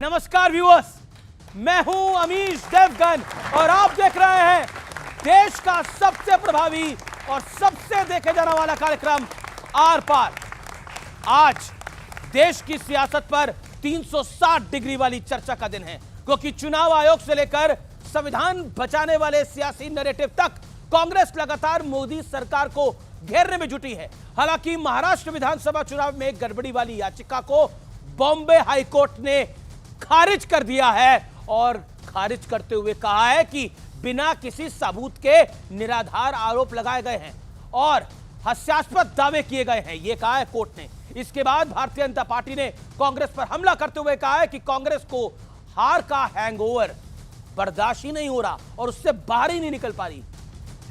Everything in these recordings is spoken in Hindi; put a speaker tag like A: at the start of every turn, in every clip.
A: नमस्कार व्यूअर्स, मैं हूं अमीश देवगन और आप देख रहे हैं देश का सबसे प्रभावी और सबसे देखे जाने वाला कार्यक्रम आर पार। आज देश की सियासत पर 360 डिग्री वाली चर्चा का दिन है, क्योंकि चुनाव आयोग से लेकर संविधान बचाने वाले सियासी नैरेटिव तक कांग्रेस लगातार मोदी सरकार को घेरने में जुटी है। हालांकि महाराष्ट्र विधानसभा चुनाव में गड़बड़ी वाली याचिका को बॉम्बे हाईकोर्ट ने खारिज कर दिया है और खारिज करते हुए कहा है कि बिना किसी सबूत के निराधार आरोप लगाए गए हैं और हास्यास्पद दावे किए गए हैं, यह कहा है कोर्ट ने। इसके बाद भारतीय जनता पार्टी ने कांग्रेस पर हमला करते हुए कहा है कि कांग्रेस को हार का हैंगओवर बर्दाश्त ही नहीं हो रहा और उससे बाहर ही नहीं निकल पा रही।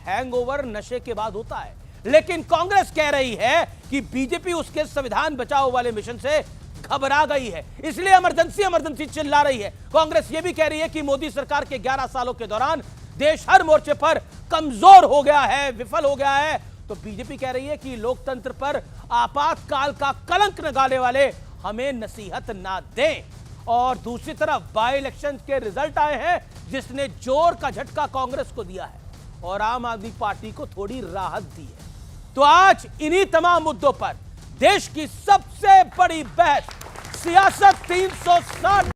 A: हैंगओवर नशे के बाद होता है, लेकिन कांग्रेस कह रही है कि बीजेपी उसके संविधान बचाओ वाले मिशन से घबरा गई है, इसलिए इमरजेंसी चिल्ला रही है। कांग्रेस यह भी कह रही है कि मोदी सरकार के 11 सालों के दौरान देश हर मोर्चे पर कमजोर हो गया है, विफल हो गया है। तो बीजेपी कह रही है कि लोकतंत्र पर आपातकाल का कलंक लगाने वाले हमें नसीहत ना दें। और दूसरी तरफ बाई इलेक्शन के रिजल्ट आए हैं, जिसने जोर का झटका कांग्रेस को दिया है और आम आदमी पार्टी को थोड़ी राहत दी है। तो आज इन्हीं तमाम मुद्दों पर देश की सबसे बड़ी बहस सियासत 360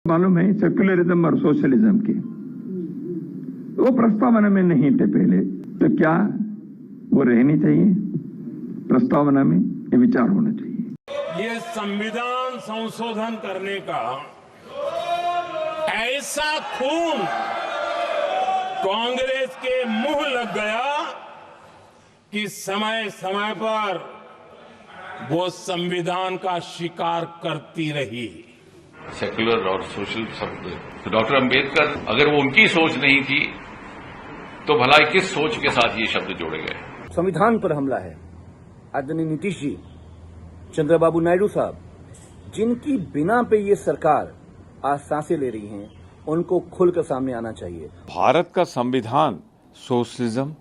B: मालूम है सेक्युलरिज्म और सोशलिज्म की वो प्रस्तावना में नहीं थे पहले, तो क्या वो रहनी चाहिए? प्रस्तावना में ये विचार होना चाहिए।
C: ये संविधान संशोधन करने का ऐसा खून कांग्रेस के मुंह लग गया कि समय समय पर वो संविधान का शिकार करती रही।
D: सेक्युलर और सोशल शब्द तो डॉक्टर अंबेडकर, अगर वो उनकी सोच नहीं थी तो भला किस सोच के साथ ये शब्द जोड़े गए?
E: संविधान पर हमला है। आदरणीय नीतीश जी, चंद्रबाबू नायडू साहब, जिनकी बिना पे ये सरकार आज सांसें ले रही हैं, उनको खुलकर सामने आना चाहिए।
F: भारत का संविधान सोशलिज्म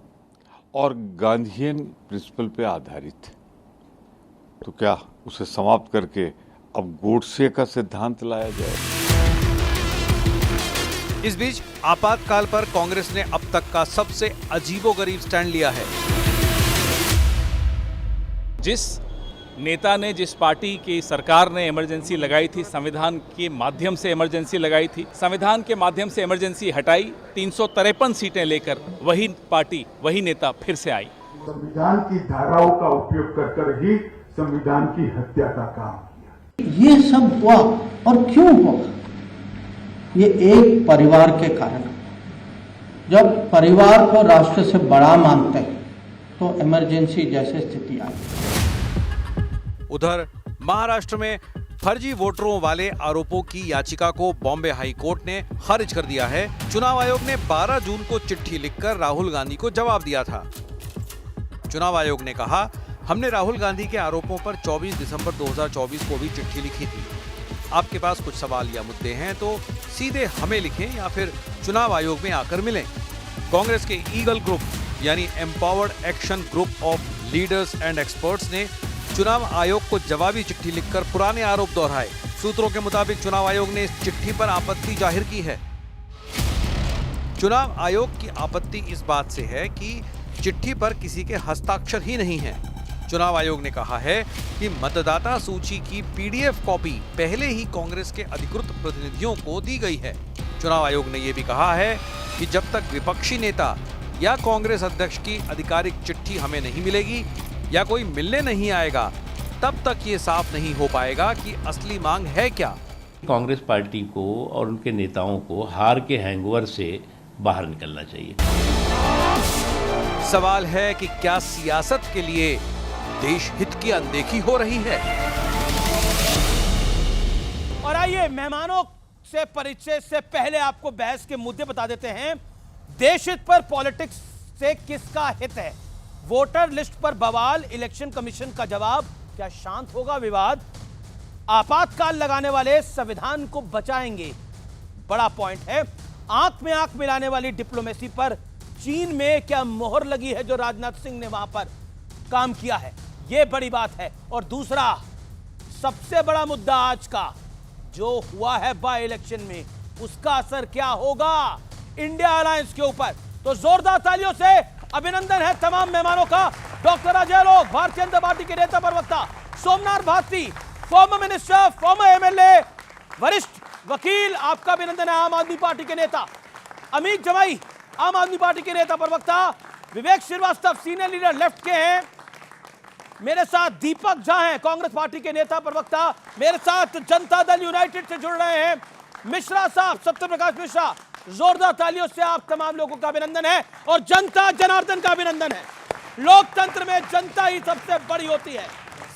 F: और गांधीयन प्रिंसिपल पे आधारित है, तो क्या उसे समाप्त करके अब गोडसे का सिद्धांत लाया जाए?
G: इस बीच आपातकाल पर कांग्रेस ने अब तक का सबसे अजीबोगरीब स्टैंड लिया है।
H: जिस नेता ने, जिस पार्टी की सरकार ने इमरजेंसी लगाई थी, संविधान के माध्यम से इमरजेंसी लगाई थी, संविधान के माध्यम से इमरजेंसी हटाई, 353 सीटें लेकर वही पार्टी, वही नेता फिर से आई।
I: संविधान की धाराओं का उपयोग कर ही संविधान की हत्या का काम।
J: ये सब हुआ और क्यों हुआ? ये एक परिवार के कारण। जब परिवार को राष्ट्र से बड़ा मानते हैं तो इमरजेंसी जैसे स्थिति आई।
G: उधर महाराष्ट्र में फर्जी वोटरों वाले आरोपों की याचिका को बॉम्बे हाई कोर्ट ने खारिज कर दिया है। चुनाव आयोग ने 12 जून को चिट्ठी लिखकर राहुल गांधी को जवाब दिया था। चुनाव आयोग ने कहा, हमने राहुल गांधी के आरोपों पर 24 दिसंबर 2024 को भी चिट्ठी लिखी थी। आपके पास कुछ सवाल या मुद्दे हैं तो सीधे हमें लिखें या फिर चुनाव आयोग में आकर मिलें। कांग्रेस के ईगल ग्रुप यानी empowered action group of leaders and experts ने चुनाव आयोग को जवाबी चिट्ठी लिखकर पुराने आरोप दोहराए। सूत्रों के मुताबिक चुनाव आयोग ने इस चिट्ठी पर आपत्ति जाहिर की है। चुनाव आयोग की आपत्ति इस बात से है कि चिट्ठी पर किसी के हस्ताक्षर ही नहीं है। चुनाव आयोग ने कहा है कि मतदाता सूची की पीडीएफ कॉपी पहले ही कांग्रेस के अधिकृत प्रतिनिधियों को दी गई है। चुनाव आयोग ने यह भी कहा है कि जब तक विपक्षी नेता या कांग्रेस अध्यक्ष की आधिकारिक चिट्ठी हमें नहीं मिलेगी या कोई मिलने नहीं आएगा, तब तक ये साफ नहीं हो पाएगा कि असली मांग है क्या।
K: कांग्रेस पार्टी को और उनके नेताओं को हार के हैंगओवर से बाहर निकलना चाहिए।
G: सवाल है कि क्या सियासत के लिए देश हित की अनदेखी हो रही है?
A: और आइए मेहमानों से परिचय से पहले आपको बहस के मुद्दे बता देते हैं। देश हित पर पॉलिटिक्स से किसका हित है? वोटर लिस्ट पर बवाल, इलेक्शन कमीशन का जवाब, क्या शांत होगा विवाद? आपातकाल लगाने वाले संविधान को बचाएंगे, बड़ा पॉइंट है। आंख में आंख मिलाने वाली डिप्लोमेसी पर चीन में क्या मोहर लगी है जो राजनाथ सिंह ने वहां पर काम किया है, यह बड़ी बात है। और दूसरा सबसे बड़ा मुद्दा आज का जो हुआ है बाय इलेक्शन में, उसका असर क्या होगा इंडिया अलायंस के ऊपर। तो जोरदार तालियों से अभिनंदन है तमाम मेहमानों का। डॉक्टर अजय लोग, भारतीय जनता पार्टी के नेता प्रवक्ता, Somnath Bharti, former minister, former MLA, वरिष्ठ वकील, आपका अभिनंदन है। आम आदमी पार्टी के नेता अमित जमाई, आम आदमी पार्टी के नेता प्रवक्ता, विवेक श्रीवास्तव सीनियर लीडर लेफ्ट के हैं, मेरे साथ दीपक झा हैं कांग्रेस पार्टी के नेता प्रवक्ता, मेरे साथ जनता दल यूनाइटेड से जुड़ रहे हैं मिश्रा साहब, सत्य प्रकाश मिश्रा। जोरदार तालियों से आप तमाम लोगों का अभिनंदन है और जनता जनार्दन का अभिनंदन है। लोकतंत्र में जनता ही सबसे बड़ी होती है।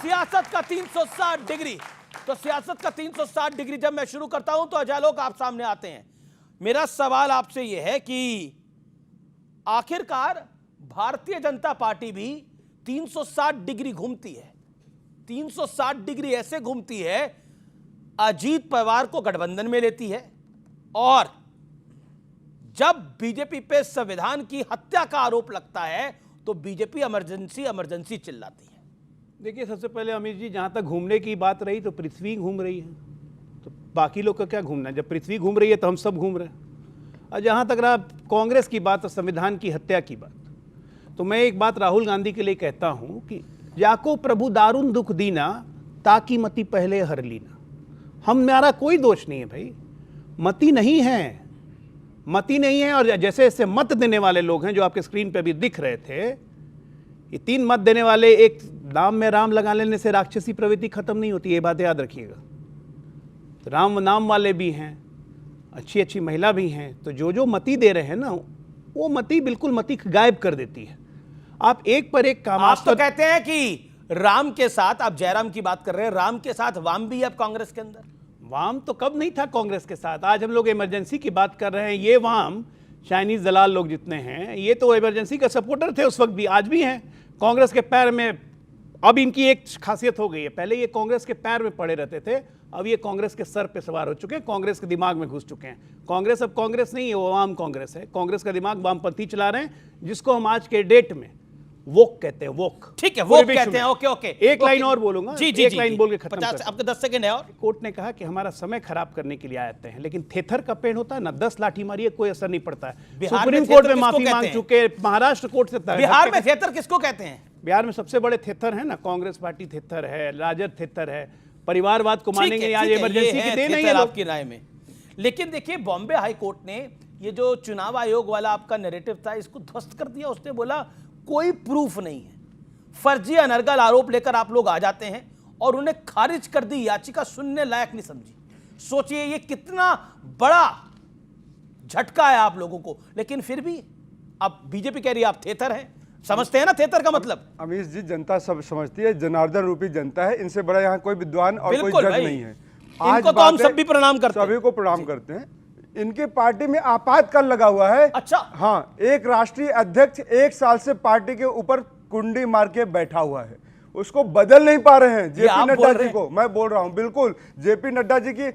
A: सियासत का 360 डिग्री, तो सियासत का 360 डिग्री जब मैं शुरू करता हूं तो अजय लोग आप सामने आते हैं। मेरा सवाल आपसे यह है कि आखिरकार भारतीय जनता पार्टी भी 360 डिग्री घूमती है, 360 डिग्री ऐसे घूमती है, अजीत पवार को गठबंधन में लेती है और जब बीजेपी पे संविधान की हत्या का आरोप लगता है तो बीजेपी इमरजेंसी इमरजेंसी चिल्लाती है।
L: देखिए, सबसे पहले अमित जी, जहां तक घूमने की बात रही तो पृथ्वी घूम रही है, तो बाकी लोग का क्या घूमना है? जब पृथ्वी घूम रही है तो हम सब घूम रहे हैं। और जहां तक रहा कांग्रेस की बात और संविधान की हत्या की बात, तो मैं एक बात राहुल गांधी के लिए कहता हूं कि जाको प्रभु दारुण दुख दीना, ताकि मति पहले हर लीना। हमारा कोई दोष नहीं है भाई, मति नहीं है, मति नहीं है। और जैसे जैसे मत देने वाले लोग हैं जो आपके स्क्रीन पे भी दिख रहे थे, ये 3 मत देने वाले, एक नाम में राम लगा लेने से राक्षसी प्रवृत्ति खत्म नहीं होती, ये बात याद रखिएगा। तो राम नाम वाले भी हैं, अच्छी अच्छी महिला भी हैं, तो जो जो मति दे रहे हैं ना, वो मति बिल्कुल मति गायब कर देती है। आप एक पर एक काम,
A: आप तो कहते हैं कि राम के साथ, आप जयराम की बात कर रहे हैं, राम के साथ वाम भी है अब कांग्रेस के अंदर।
L: वाम तो कब नहीं था कांग्रेस के साथ, आज हम लोग इमरजेंसी की बात कर रहे हैं। ये वाम चाइनीज दलाल लोग जितने हैं, ये तो इमरजेंसी का सपोर्टर थे उस वक्त भी, आज भी हैं कांग्रेस के पैर में। अब इनकी एक खासियत हो गई है, पहले ये कांग्रेस के पैर में पड़े रहते थे, अब ये कांग्रेस के सर पे सवार हो चुके हैं, कांग्रेस के दिमाग में घुस चुके हैं। कांग्रेस अब कांग्रेस नहीं है, वो वाम कांग्रेस है। कांग्रेस का दिमाग वामपंथी चला रहे हैं, जिसको हम आज के डेट में वोक कहते हैं। वोक,
A: ठीक है, वोक कहते हैं। ओके ओके,
L: एक लाइन और बोलूंगा,
A: जी जी,
L: एक लाइन बोल के खत्म कर।
A: आपके 10 सेकंड है। और
L: कोर्ट ने कहा कि हमारा समय खराब करने के लिए आते हैं, लेकिन थेथर का पेड़ होता है ना, 10 लाठी मारिए कोई असर नहीं पड़ता है। सुप्रीम कोर्ट में माफी मांग चुके, महाराष्ट्र कोर्ट से।
A: बिहार में थेथर किसको कहते हैं?
L: बिहार में सबसे बड़े थेथर है ना, कांग्रेस पार्टी थेथर है, राजद थेथर है, परिवारवाद को मानेंगे आज इमरजेंसी की देन है
A: आपकी राय में। लेकिन देखिए, बॉम्बे हाई कोर्ट ने ये जो चुनाव आयोग वाला आपका नैरेटिव था, इसको ध्वस्त कर दिया। उसने बोला कोई प्रूफ नहीं है, फर्जी अनर्गल आरोप लेकर आप लोग आ जाते हैं, और उन्हें खारिज कर दी, याचिका सुनने लायक नहीं समझी। सोचिए ये कितना बड़ा झटका है आप लोगों को। लेकिन फिर भी अब बीजेपी कह रही है आप थेथर हैं, समझते हैं ना थेथर का मतलब?
M: अमीश जी, जनता सब समझती है, जनार्दन रूपी जनता है, इनसे बड़ा यहाँ कोई विद्वान और कोई जज नहीं है।
A: इनको तो हम सब भी प्रणाम करते हैं,
M: सभी को प्रणाम करते हैं। इनके पार्टी में आपातकाल लगा हुआ है।
A: अच्छा,
M: हाँ, एक राष्ट्रीय अध्यक्ष 1 साल से पार्टी के ऊपर कुंडी मार के बैठा हुआ है, उसको बदल नहीं पा रहे हैं। जेपी नड्डा जी को मैं बोल रहा हूं, बिल्कुल जेपी नड्डा जी की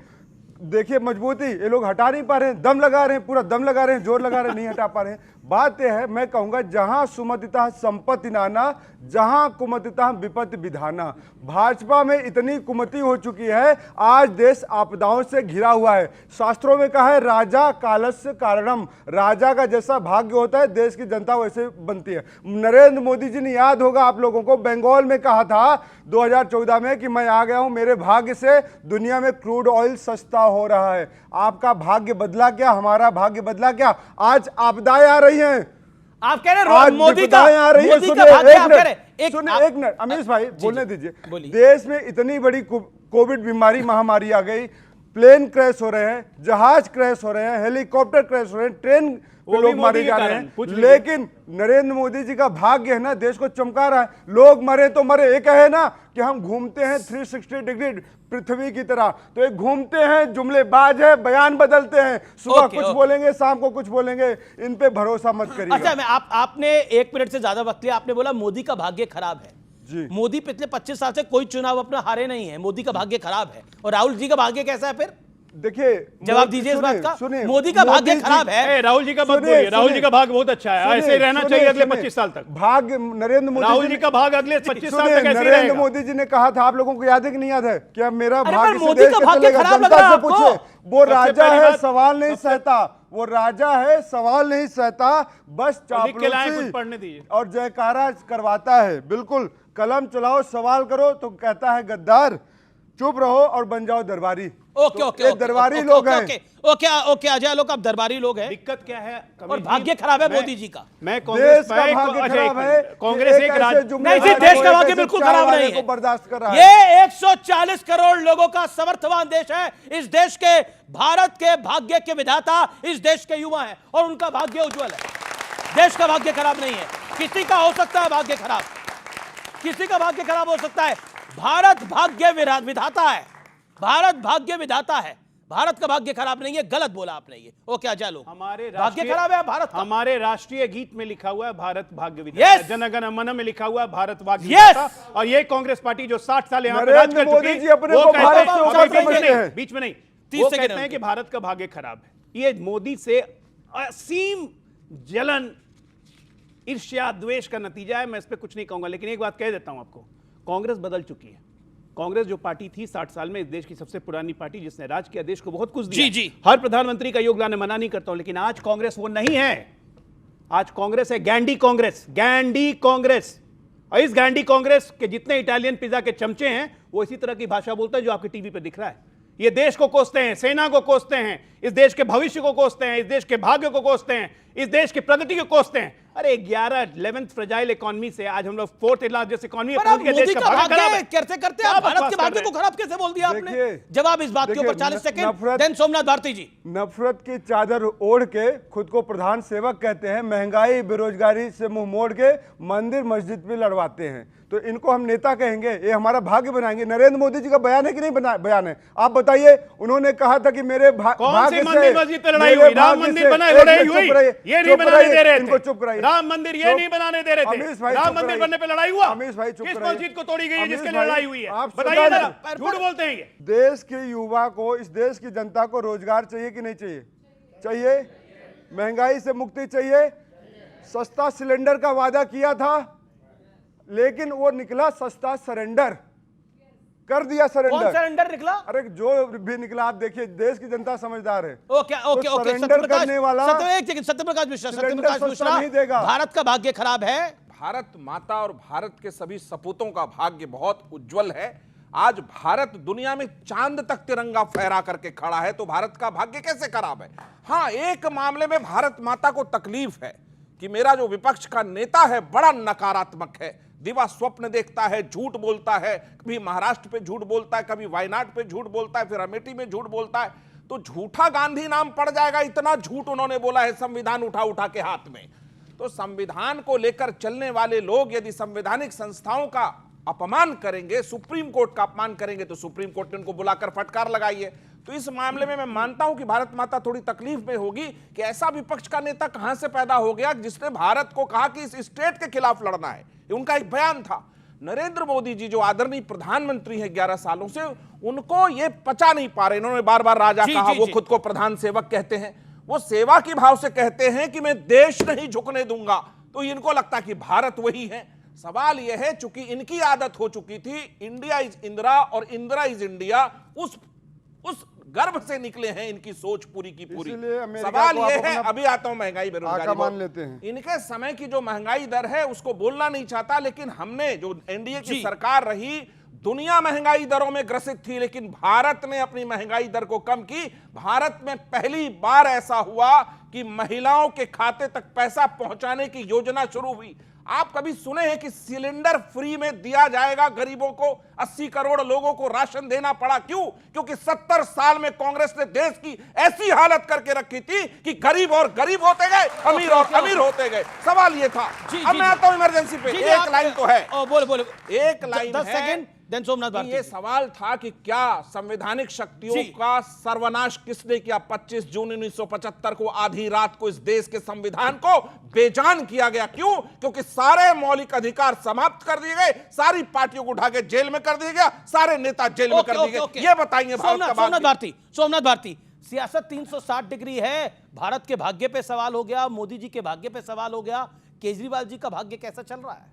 M: देखिए मजबूती, ये लोग हटा नहीं पा रहे हैं, दम लगा रहे हैं, पूरा दम लगा रहे हैं, जोर लगा रहे हैं, नहीं हटा पा रहे हैं। बात यह है, मैं कहूंगा जहां सुमतिता संपत्ति नाना, जहां कुमतिता विपत्ति विधाना। भाजपा में इतनी कुमति हो चुकी है, आज देश आपदाओं से घिरा हुआ है। शास्त्रों में कहा है राजा कालस्य कारणम, राजा का जैसा भाग्य होता है देश की जनता वैसे बनती है। नरेंद्र मोदी जी ने, याद होगा आप लोगों को, बंगाल में कहा था 2014 में कि मैं आ गया हूं, मेरे भाग्य से दुनिया में क्रूड ऑयल सस्ता हो रहा है। आपका भाग्य बदला क्या? हमारा भाग्य बदला क्या? आज आपदाएं आ रही हैं।
A: आप कह रहे हैं मोदी का
M: आ रही है। सुनिए एक मिनट अमीश भाई, बोलने दीजिए। देश में इतनी बड़ी कोविड बीमारी महामारी आ गई, प्लेन क्रैश हो रहे हैं, जहाज क्रैश हो रहे हैं, हेलीकॉप्टर क्रैश हो रहे हैं, ट्रेन पे लोग मारे जा रहे हैं, लेकिन नरेंद्र मोदी जी का भाग्य है ना, देश को चमका रहा है। लोग मरे तो मरे, एक है ना कि हम घूमते हैं 360 डिग्री पृथ्वी की तरह, तो एक घूमते हैं, जुमलेबाज है, बयान बदलते हैं, सुबह कुछ बोलेंगे, शाम को कुछ बोलेंगे, इन पे भरोसा मत करिए।
A: अच्छा, मैं आपने 1 मिनट से ज्यादा वक्त लिया, आपने बोला मोदी का भाग्य खराब है
M: जी। मोदी
A: पिछले 25 साल से कोई चुनाव अपना हारे नहीं है, मोदी का भाग्य खराब है, और राहुल जी का भाग्य कैसा है? फिर
M: देखिए,
A: जवाब दीजिए इस बात का। मोदी का भाग्य खराब है।
L: राहुल जी का मत बोलिए, राहुल जी का भाग्य बहुत अच्छा है, ऐसे ही रहना चाहिए अगले 25 साल तक।
M: भाग्य नरेंद्र मोदी,
L: राहुल जी का भाग्य अगले 25 साल तक ऐसे
M: नरेंद्र मोदी जी ने कहा था, आप लोगों को याद है कि नहीं याद है, क्या मेरा भाग्य
A: मोदी का भाग्य खराब लग रहा है आपको?
M: वो राजा है, सवाल नहीं सहता, वो राजा है, सवाल नहीं सहता, बस चापलूसी और जयकारा करवाता है। बिल्कुल, कलम चलाओ, सवाल करो तो कहता है गद्दार, चुप रहो और बन जाओ दरबारी।
A: ओके ओके,
M: दरबारी लोग हैं।
A: ओके ओके, अजय लोग आप दरबारी लोग हैं।
L: दिक्कत क्या है?
A: और भाग्य खराब है मोदी जी का।
L: मैं कांग्रेस का भाग्य खराब है, कांग्रेस एक
A: नहीं, देश का भाग्य बिल्कुल खराब नहीं है,
M: बर्दाश्त कर रहा है।
A: ये 140 करोड़ लोगों का समर्थवान देश है। इस देश के, भारत के भाग्य के विधाता इस देश के युवा हैं, और उनका भाग्य उज्जवल है। देश का भाग्य खराब नहीं है। किसी का हो सकता है भाग्य खराब, किसी का भाग्य खराब हो सकता है। भारत भाग्य विधाता है, भारत भाग्य विधाता है, भारत का भाग्य खराब नहीं है। गलत बोला आपने ये। ओके अजय लोग,
L: हमारे
A: भाग्य खराब है भारत का।
L: हमारे राष्ट्रीय गीत में लिखा हुआ है भारत भाग्य विधाता, जन गण मन में लिखा हुआ है भारत भाग्य विधाता। और ये कांग्रेस पार्टी जो 60 साल यहाँ पे राज कर चुकी है, बीच में नहीं, वो कहते हैं कि भारत का भाग्य खराब है। ये मोदी से असीम जलन, ईर्ष्या, द्वेष का नतीजा है। मैं इस पे कुछ नहीं कहूंगा, लेकिन एक बात कह देता हूं आपको, कांग्रेस बदल चुकी है। कांग्रेस जो पार्टी थी 60 साल में, इस देश की सबसे पुरानी पार्टी, जिसने राज किया, देश को बहुत कुछ दिया।
A: जी।
L: हर प्रधानमंत्री का योगदान मना नहीं करता हूं, लेकिन आज कांग्रेस वो नहीं है। आज कांग्रेस है गैंडी कांग्रेस, गैंडी कांग्रेस। और इस गैंडी कांग्रेस के जितने इटालियन पिज्जा के चमचे हैं, वो इसी तरह की भाषा बोलते हैं जो आपके टीवी पे दिख रहा है। ये देश को कोसते हैं, सेना को कोसते हैं, इस देश के भविष्य को कोसते हैं, इस देश के भाग्य को कोसते हैं, इस देश की प्रगति को कोसते हैं। अरे 11th फ्रजाइल इकोनॉमी से आज हम लोग 4th लार्जेस्ट इकोनॉमी है।
A: मोदी का भाग्य करते करते आप भारत के भाग्य को खराब कैसे बोल दिया आपने? जवाब इस बात के ऊपर 40 सेकंड। देन सोमनाथ भारती जी।
M: नफरत की चादर ओढ़ के खुद को प्रधान सेवक कहते हैं, महंगाई बेरोजगारी से मुंह मोड़ के मंदिर मस्जिद भी लड़वाते हैं, तो इनको हम नेता कहेंगे? ये हमारा भाग्य बनाएंगे? नरेंद्र मोदी जी का बयान है कि नहीं बयान है? आप बताइए। उन्होंने कहा था कि मेरे भाग्य से
L: मंदिर मस्जिद पे लड़ाई हुई, राम मंदिर बना लड़ाई हुई, ये नहीं बनाने दे रहे थे।
M: इनको चुप कराइए।
L: राम मंदिर ये नहीं बनाने दे रहे थे। राम मंदिर बनने पे लड़ाई हुआ।
M: अमीश भाई चुप
L: किस
M: कराइए।
L: मस्जिद को तोड़ी गई है जिसके लिए लड़ाई हुई है?
M: आप
L: बताइए ना, झूठ बोलते हैं ये।
M: देश के युवा को, इस देश की जनता को रोजगार चाहिए कि नहीं चाहिए? चाहिए। महंगाई से मुक्ति चाहिए। सस्ता सिलेंडर का वादा किया था, लेकिन वो निकला सस्ता सरेंडर। कर दिया सरेंडर।
A: कौन सरेंडर निकला?
M: अरे जो भी निकला, आप देखिए, देश की जनता समझदार है।
A: ओके ओके
M: तो
A: ओके,
M: सरेंडर करने वाला
A: सत्यप्रकाश मिश्रा
M: नहीं देगा।
A: भारत का भाग्य खराब है।
N: भारत माता और भारत के सभी सपूतों का भाग्य बहुत उज्जवल है। आज भारत दुनिया में चांद तक तिरंगा फहरा करके खड़ा है, तो भारत का भाग्य कैसे खराब है? हाँ, एक मामले में भारत माता को तकलीफ है कि मेरा जो विपक्ष का नेता है बड़ा नकारात्मक है, दिवा स्वप्न देखता है, झूठ बोलता है, कभी महाराष्ट्र पे झूठ बोलता है, कभी वायनाड पे झूठ बोलता है, फिर अमेठी में झूठ बोलता है, तो झूठा गांधी नाम पड़ जाएगा। इतना झूठ उन्होंने बोला है संविधान उठा उठा के हाथ में। तो संविधान को लेकर चलने वाले लोग यदि संवैधानिक संस्थाओं का अपमान करेंगे, सुप्रीम कोर्ट का अपमान करेंगे, तो सुप्रीम कोर्ट ने उनको बुलाकर फटकार लगाई है। तो इस मामले में मैं मानता हूं कि भारत माता थोड़ी तकलीफ में होगी कि ऐसा विपक्ष का नेता कहां से पैदा हो गया जिसने भारत को कहा कि इस स्टेट के खिलाफ लड़ना है। उनका एक बयान था। नरेंद्र मोदी जी जो आदरणीय प्रधानमंत्री है 11 सालों से, उनको ये पचा नहीं पा रहे। इन्होंने बार बार राजा कहा, वो खुद को प्रधान सेवक कहते हैं, वो सेवा की भाव से कहते हैं कि मैं देश नहीं झुकने दूंगा, तो इनको लगता कि भारत वही है। सवाल यह है, चूंकि इनकी आदत हो चुकी थी इंडिया इज इंदिरा और इंदिरा इज इंडिया, उस गर्भ से निकले हैं इनकी सोच पूरी की पूरी। सवाल यह है, अभी आता हूं महंगाई बेरोजगारी
M: मान लेते हैं।
N: इनके समय की जो महंगाई दर है उसको बोलना नहीं चाहता, लेकिन हमने जो एनडीए की सरकार रही, दुनिया महंगाई दरों में ग्रसित थी, लेकिन भारत ने अपनी महंगाई दर को कम की। भारत में पहली बार ऐसा हुआ कि महिलाओं के खाते तक पैसा पहुंचाने की योजना शुरू हुई। आप कभी सुने हैं कि सिलेंडर फ्री में दिया जाएगा गरीबों को? 80 करोड़ लोगों को राशन देना पड़ा, क्यों? क्योंकि 70 साल में कांग्रेस ने देश की ऐसी हालत करके रखी थी कि गरीब और गरीब होते गए, अमीर और अमीर होते गए। सवाल ये था। अब मैं आता हूं इमरजेंसी पे। एक लाइन तो है,
A: बोले
N: एक line
A: 10 second, then Somnath Bharti.
N: ये सवाल था कि क्या संवैधानिक शक्तियों का सर्वनाश किसने किया? 25 जून 1975 को आधी रात को इस देश के संविधान को बेजान किया गया। क्यों? क्योंकि सारे मौलिक अधिकार समाप्त कर दिए गए, सारी पार्टियों को उठा के जेल में कर दिया गया, सारे नेता जेल में कर दिए गए। ये बताइए
A: सोमनाथ भारती, सियासत 360 डिग्री है। भारत के भाग्य पे सवाल हो गया, मोदी जी के भाग्य पे सवाल हो गया, केजरीवाल जी का भाग्य कैसा चल रहा है?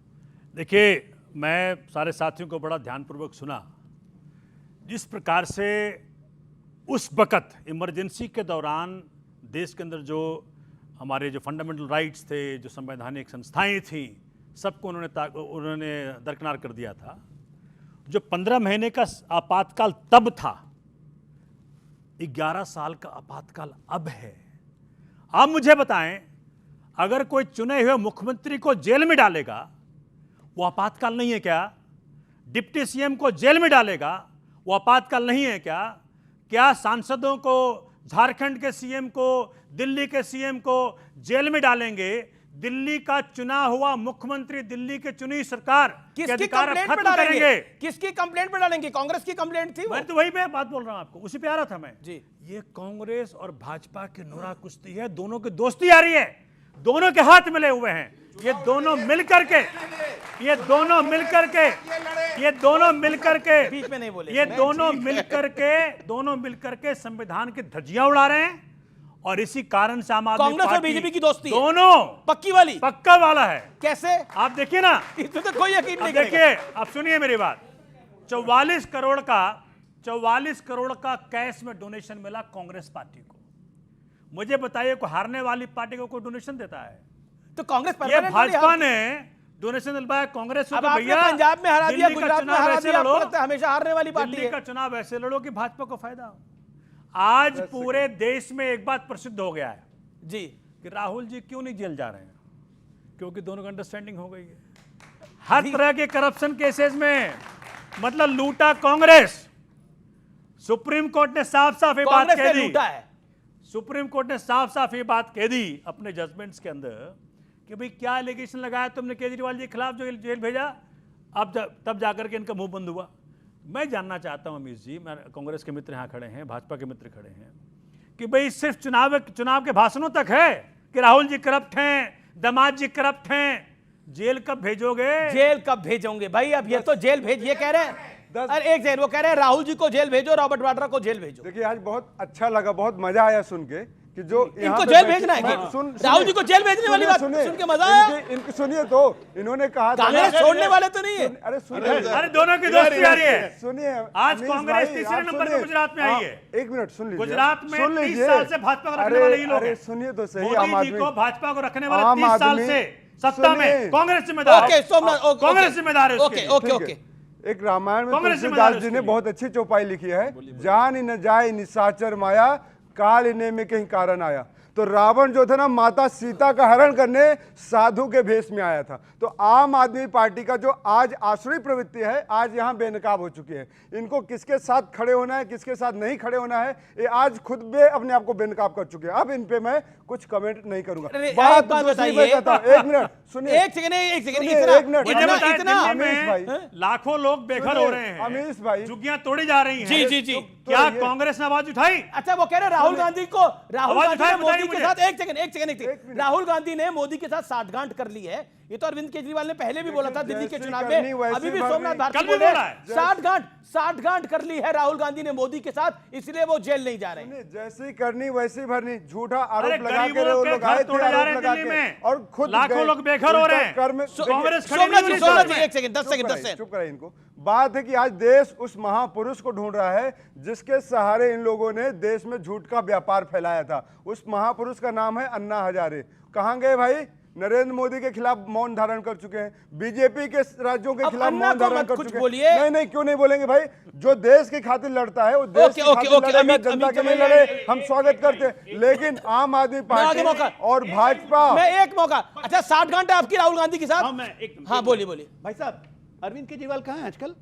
O: देखिए, मैं सारे साथियों को बड़ा ध्यानपूर्वक सुना। जिस प्रकार से उस वक़्त इमरजेंसी के दौरान देश के अंदर जो हमारे जो फंडामेंटल राइट्स थे, जो संवैधानिक संस्थाएं थी, सबको उन्होंने दरकिनार कर दिया था। जो 15 महीने का आपातकाल तब था, 11 साल का आपातकाल अब है। आप मुझे बताएं, अगर कोई चुने हुए मुख्यमंत्री को जेल में डालेगा, वो आपातकाल नहीं है क्या? डिप्टी सीएम को जेल में डालेगा, वो आपातकाल नहीं है क्या? क्या सांसदों को, झारखंड के सीएम को, दिल्ली के सीएम को जेल में डालेंगे? दिल्ली का चुना हुआ मुख्यमंत्री, दिल्ली की चुनी सरकार के अधिकार खत्म करेंगे।
A: किसकी कंप्लेंट पे डालेंगे? कांग्रेस की कंप्लेंट थी।
O: मैं तो वही पे बात बोल रहा हूं आपको, उसी पे आ रहा था मैं
A: जी।
O: ये कांग्रेस और भाजपा की नुरा कुश्ती है, दोनों की दोस्ती आ रही है, दोनों के हाथ मिले हुए हैं। ये दोनों मिलकर के
A: बीच में नहीं बोले,
O: ये दोनों मिलकर के संविधान की धज्जियां उड़ा रहे हैं। और इसी कारण से आम आदमी
A: कांग्रेस और बीजेपी की दोस्ती
O: दोनों
A: पक्की वाली,
O: पक्का वाला है।
A: कैसे?
O: आप देखिए ना,
A: इसमें तो कोई यकीन नहीं।
O: देखिए, आप सुनिए मेरी बात। 44 करोड़ का कैश में डोनेशन मिला कांग्रेस पार्टी को। मुझे बताइए, को हारने वाली पार्टी को कोई डोनेशन देता है?
A: तो कांग्रेस,
O: ये भाजपा ने डोनेशन दिलवाया कांग्रेस को।
A: भैया पंजाब में हरा दिया, गुजरात में हरा दिया, हमेशा हारने वाली पार्टी है।
O: दिल्ली का चुनाव ऐसे लड़ो कि भाजपा को फायदा हो। आज पूरे देश में एक बात प्रसिद्ध हो गया है
A: जी
O: कि राहुल जी क्यों नहीं जेल जा रहे हैं, क्योंकि दोनों की अंडरस्टैंडिंग हो गई है। हर तरह के करप्शन केसेस में, मतलब लूटा कांग्रेस। सुप्रीम कोर्ट ने साफ साफ ये बात कह दी, सुप्रीम कोर्ट ने साफ साफ ये बात कह दी अपने जजमेंट्स के अंदर कि भाई क्या एलिगेशन लगाया तुमने केजरीवाल जी के खिलाफ, जो जेल भेजा, अब तब जाकर के इनका मुंह बंद हुआ। मैं जानना चाहता हूं अमीश जी, मैं कांग्रेस के मित्र यहां खड़े हैं, भाजपा के मित्र खड़े हैं, कि भाई सिर्फ चुनाव के भाषणों तक है कि राहुल जी करप्ट हैं, दामाद जी करप्ट हैं, जेल कब भेजोगे?
A: जेल कब भेजोगे भाई? अब ये तो जेल भेज, ये कह रहे हैं, अरे एक सेकंड, वो कह रहे हैं राहुल जी को जेल भेजो, रॉबर्ट वाड्रा को जेल भेजो।
M: देखिए, आज बहुत अच्छा लगा, बहुत मजा आया सुन के कि जो
A: इनको जेल भेजना है। राहुल जी को जेल भेजने वाली बात सुन के मजा आया।
M: इनकी सुनिए, तो इन्होंने कहा
A: कांग्रेस छोड़ने वाले तो नहीं है।
M: अरे सुनिए,
O: अरे दोनों की दोस्ती आ रही है।
M: सुनिए,
O: आज कांग्रेस तीसरे नंबर पर गुजरात में आई है।
M: एक मिनट सुन लीजिए,
O: गुजरात में 30 साल से भाजपा को रखने वाले ये लोग हैं।
M: सुनिए तो सही,
O: मोदी जी को भाजपा को रखने वाले 30 साल से सत्ता में कांग्रेस जिम्मेदार है। कांग्रेस जिम्मेदार है।
A: ओके।
M: एक रामायण में तुलसीदास जी ने बहुत अच्छी चौपाई लिखी है, जान न जाए निशाचर माया, काल इन्हें में कहीं कारण आया। तो रावण जो था ना, माता सीता का हरण करने साधु के भेष में आया था। तो आम आदमी पार्टी का जो आज आसुरी प्रवृत्ति है, आज यहाँ बेनकाब हो चुकी है। इनको किसके साथ खड़े होना है, किसके साथ नहीं खड़े होना है, ये आज खुद भी अपने आप को बेनकाब कर चुके हैं। अब इन पे मैं कुछ कमेंट नहीं करूंगा।
A: बात बताइए,
M: एक मिनट सुनिए,
A: एक सेकंड,
O: इतना लाखों लोग बेघर हो रहे हैं,
M: अमीश भाई,
O: झुग्गियां तोड़ी जा रही हैं।
A: जी।
O: क्या कांग्रेस ने आवाज उठाई?
A: अच्छा, वो कह रहे राहुल गांधी ने मोदी के साथ, एक सेकंड, राहुल गांधी ने मोदी के साथ साठगांठ कर ली है। ये तो अरविंद केजरीवाल ने पहले भी बोला था दिल्ली के चुनाव में, अभी भी सोमनाथ भारती बोल रहे हैं साठगांठ कर ली है राहुल गांधी ने मोदी के साथ, इसलिए वो जेल नहीं जा रहे।
M: जैसी करनी वैसी भरनी, झूठा आरोप लगा के लोग आए थे, आरोप लगा के, और खुद
O: लाखों लोग बेघर हो रहे हैं।
A: कांग्रेस एक सेकंड, 10 सेकंड
M: चुप कराइए इनको। बात है कि आज देश उस महापुरुष को ढूंढ रहा है जिसके सहारे इन लोगों ने देश में झूठ का व्यापार फैलाया था। उस महापुरुष का नाम है अन्ना हजारे। कहां गए भाई? नरेंद्र मोदी के खिलाफ मौन धारण कर चुके हैं, बीजेपी के राज्यों के खिलाफ
A: अन्ना
M: मौन
A: को
M: धारण
A: मत
M: कर
A: कुछ
M: चुके
A: बोलिए।
M: हैं। नहीं, क्यों नहीं बोलेंगे भाई? जो देश की खातिर लड़ता है वो देश की खातिर लड़ेगा, जनता के लिए लड़े, हम स्वागत करते हैं। लेकिन आम आदमी पार्टी और भाजपा,
A: मैं एक मौका, अच्छा 60 घंटे आपकी राहुल गांधी के साथ। हाँ बोलिए बोलिए
L: भाई साहब, अरविंद केजरीवाल कहाँ है आजकल?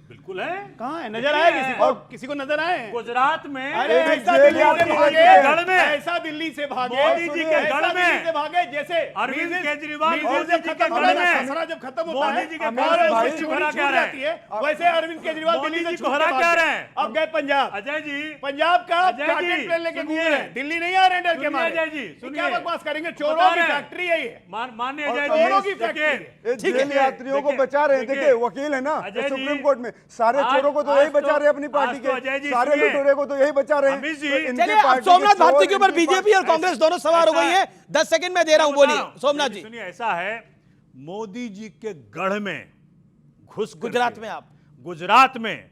O: बिल्कुल है,
L: कहाँ है? नजर आए किसी को? किसी को नजर आए?
O: गुजरात में।
L: अरे ऐसा दिल्ली से भागे, गढ़ में ऐसा दिल्ली से भागे,
O: मोदी जी के गढ़ में
L: से भागे जैसे
O: अरविंद केजरीवाल
L: मोदी जी के गढ़ में खसरा जब खत्म होता है,
O: मोदी जी के
L: हरा क्या रहे हैं, वैसे अरविंद केजरीवाल दिल्ली से
O: को हरा क्या रहे हैं?
L: अब गए पंजाब।
O: अजय जी,
L: पंजाब का
O: चार्टेड
L: प्लेन लेके घूम रहे हैं, दिल्ली नहीं आ रहे हैं डर के मारे।
O: अजय जी
L: क्या बकवास करेंगे? चोरों की फैक्ट्री है ये,
O: माननीय अजय जी,
L: चोरों की फैक्ट्री।
M: जेल यात्रियों को बचा रहे हैं। देखिए वकील है ना सुप्रीम कोर्ट में, सारे चोरों को तो यही बचा रहे हैं अपनी पार्टी के, सारे लुटेरे को तो यही बचा रहे हैं।
A: चलिए अब सोमनाथ भारती के ऊपर बीजेपी और कांग्रेस दोनों सवार हो गई है। 10 सेकंड में दे रहा हूं, बोलिए सोमनाथ जी।
O: सुनिए, ऐसा है, मोदी जी के गढ़ में घुस
A: गुजरात में, आप
O: गुजरात में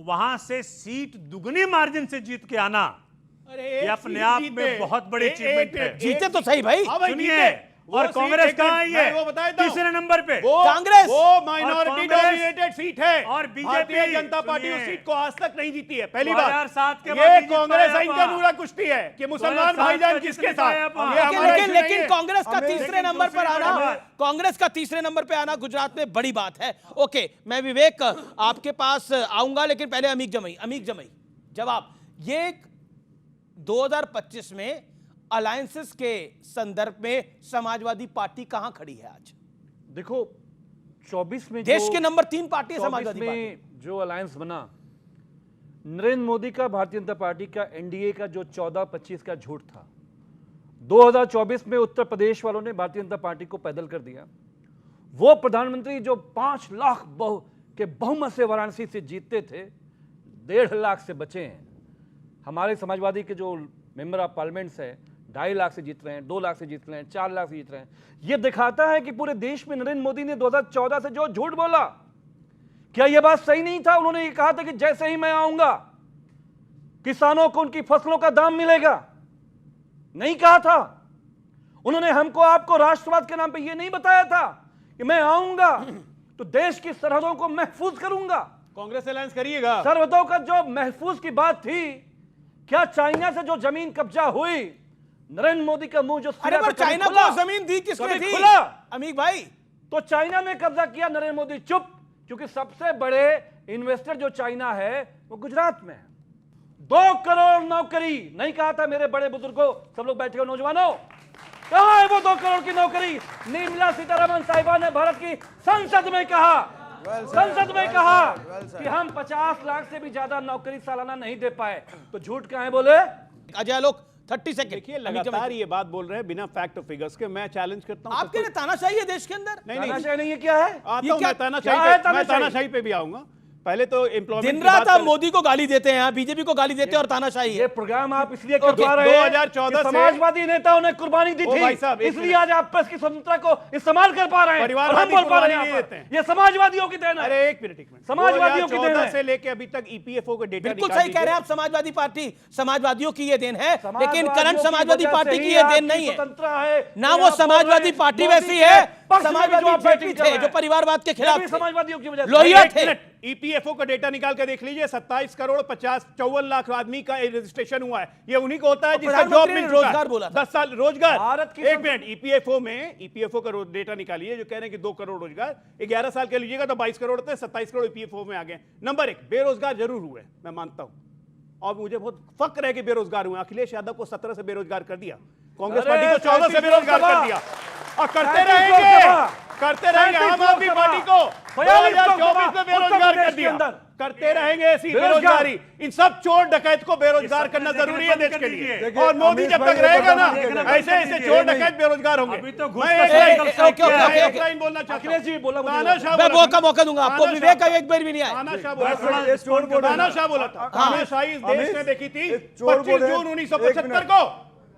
O: वहां से सीट दुगनी मार्जिन से जीत के आना, ये अपने आप में बहुत बड़ी अचीवमेंट है।
A: जीते तो सही भाई।
O: सुनिए, और कांग्रेस कहाँ है?
L: वो बताए तो,
O: तीसरे नंबर पे
A: कांग्रेस,
L: वो माइनॉरिटी डोमिनेटेड सीट है,
O: और
L: भारतीय जनता पार्टी उस सीट को आज तक नहीं जीती है। पहली बार
O: 2007 के
L: ये कांग्रेस इनका नूरा कुश्ती है कि मुसलमान भाईजान किसके साथ।
A: लेकिन कांग्रेस का तीसरे नंबर पर आना, कांग्रेस का तीसरे नंबर पे आना गुजरात में बड़ी बात है। ओके, मैं विवेक आपके पास आऊंगा, लेकिन पहले अमीक जमई जवाब। ये 2025 में अलायंसेस के संदर्भ में समाजवादी पार्टी कहां खड़ी है आज?
P: देखो 24 में
A: देश के नंबर 3 पार्टी है समाजवादी पार्टी।
P: जो अलायंस बना, नरेंद्र मोदी का, भारतीय जनता पार्टी का, एनडीए का जो 14-25 का झूठ था, 2024 में उत्तर प्रदेश वालों ने भारतीय जनता पार्टी को पैदल कर दिया। वो प्रधानमंत्री जो 5 लाख के बहुमत से वाराणसी से जीतते थे, 1.5 लाख से बचे हैं। हमारे समाजवादी के जो मेंबर ऑफ पार्लियामेंट्स है 2.5 लाख से जीत रहे हैं, 2 लाख से जीत रहे हैं, 4 लाख से जीत रहे हैं। यह दिखाता है कि पूरे देश में नरेंद्र मोदी ने 2014 से जो झूठ बोला, क्या यह बात सही नहीं था? उन्होंने ये कहा था कि जैसे ही मैं आऊंगा किसानों को उनकी फसलों का दाम मिलेगा, नहीं कहा था। उन्होंने हमको आपको राष्ट्रवाद के नाम पे यह नहीं बताया था कि मैं आऊंगा तो देश की सरहदों को महफूज करूंगा,
L: कांग्रेस अलायंस करिएगा।
P: सरहदों का जो महफूज की बात थी, क्या चाइना से जो जमीन कब्जा हुई, नरेंद्र मोदी का मुंह जो,
A: अरे पर चाइना को जमीन दी किसने थी?
P: खुला
A: अमीक भाई,
P: तो चाइना ने कब्जा किया, नरेंद्र मोदी चुप, क्योंकि सबसे बड़े इन्वेस्टर जो चाइना है वो गुजरात में है। 2 करोड़ नौकरी नहीं कहा था मेरे बड़े बुजुर्गों, सब लोग बैठे हो नौजवानों, कहां है वो 2 करोड़ की नौकरी? निर्मला सीतारमण साहिबा ने भारत की संसद में कहा, कि हम 50 लाख से भी ज्यादा नौकरी सालाना नहीं दे पाए। तो झूठ कहां है बोले?
A: अजय लोग 30 सेकंड।
L: देखिए लगातार ये बात बोल रहे हैं बिना फैक्ट और फिगर्स के। मैं चैलेंज करता हूं,
A: आपके लिए तानाशाही है देश के अंदर?
L: नहीं,
P: तानाशाही नहीं है, क्या है?
L: आता हूं मैं तानाशाही पे भी आऊंगा। पहले तो एम्प्लॉयमेंट
A: दिन रात आप मोदी को गाली देते हैं, बीजेपी को गाली देते हैं और तानाशाही है।
P: ये प्रोग्राम आप इसलिए करवा रहे हैं
L: 2014
P: समाजवादी नेताओं ने कुर्बानी दी थी, इसलिए आज आप प्रेस की स्वतंत्रता को इस्तेमाल कर पा रहे हैं।
L: परिवारवादी कुर्बानी नहीं देते हैं,
P: ये समाजवादियों की देन है।
L: अरे एक मिनट,
P: समाजवादियों की देन है
L: से लेके अभी तक ईपीएफओ के डेटा
A: बिल्कुल सही कह रहे हैं आप। समाजवादी पार्टी, समाजवादियों की ये देन है, लेकिन करंट समाजवादी पार्टी की ये देन नहीं है ना। वो समाजवादी पार्टी वैसी है, समाजवादी पार्टी थे जो परिवारवाद के खिलाफ
P: समाजवादियों की वजह
A: लोहिया थे।
L: ईपीएफओ का डेटा निकाल के देख लीजिए, 27 करोड़ 54 लाख आदमी का रजिस्ट्रेशन हुआ है। ये उन्हीं को होता है जिसका जॉब मिल चुका है।
A: रोजगार बोला
L: 10 साल रोजगार। एक मिनट, ईपीएफओ का डेटा निकालिए जो कह रहे हैं कि 2 करोड़ रोजगार, 11 साल के लीजिएगा तो 22 करोड़ थे, 27 करोड़ ईपीएफओ में आ गए। नंबर 1, बेरोजगार जरूर हुए, मैं मानता हूं, और मुझे बहुत फक्र है कि बेरोजगार हुए। अखिलेश यादव को 17 से बेरोजगार कर दिया, कांग्रेस पार्टी को 14 से बेरोजगार कर दिया, और करते रहेंगे आम आदमी पार्टी को 2024 में बेरोजगार कर दिया, करते रहेंगे ऐसी बेरोजगारी। इन सब चोर डकैत को बेरोजगार करना जरूरी है देश के लिए, और मोदी जब तक रहेगा ना, ऐसे ऐसे चोर डकैत बेरोजगार होंगे। मैं एक लाइन बोलना चाहता हूं,
A: मैं मौका दूंगा आपको। विवेक का एक बार भी नहीं आया।
L: तानाशाह बोला था, तानाशाही इस देश ने देखी थी 25 जून 1975 को।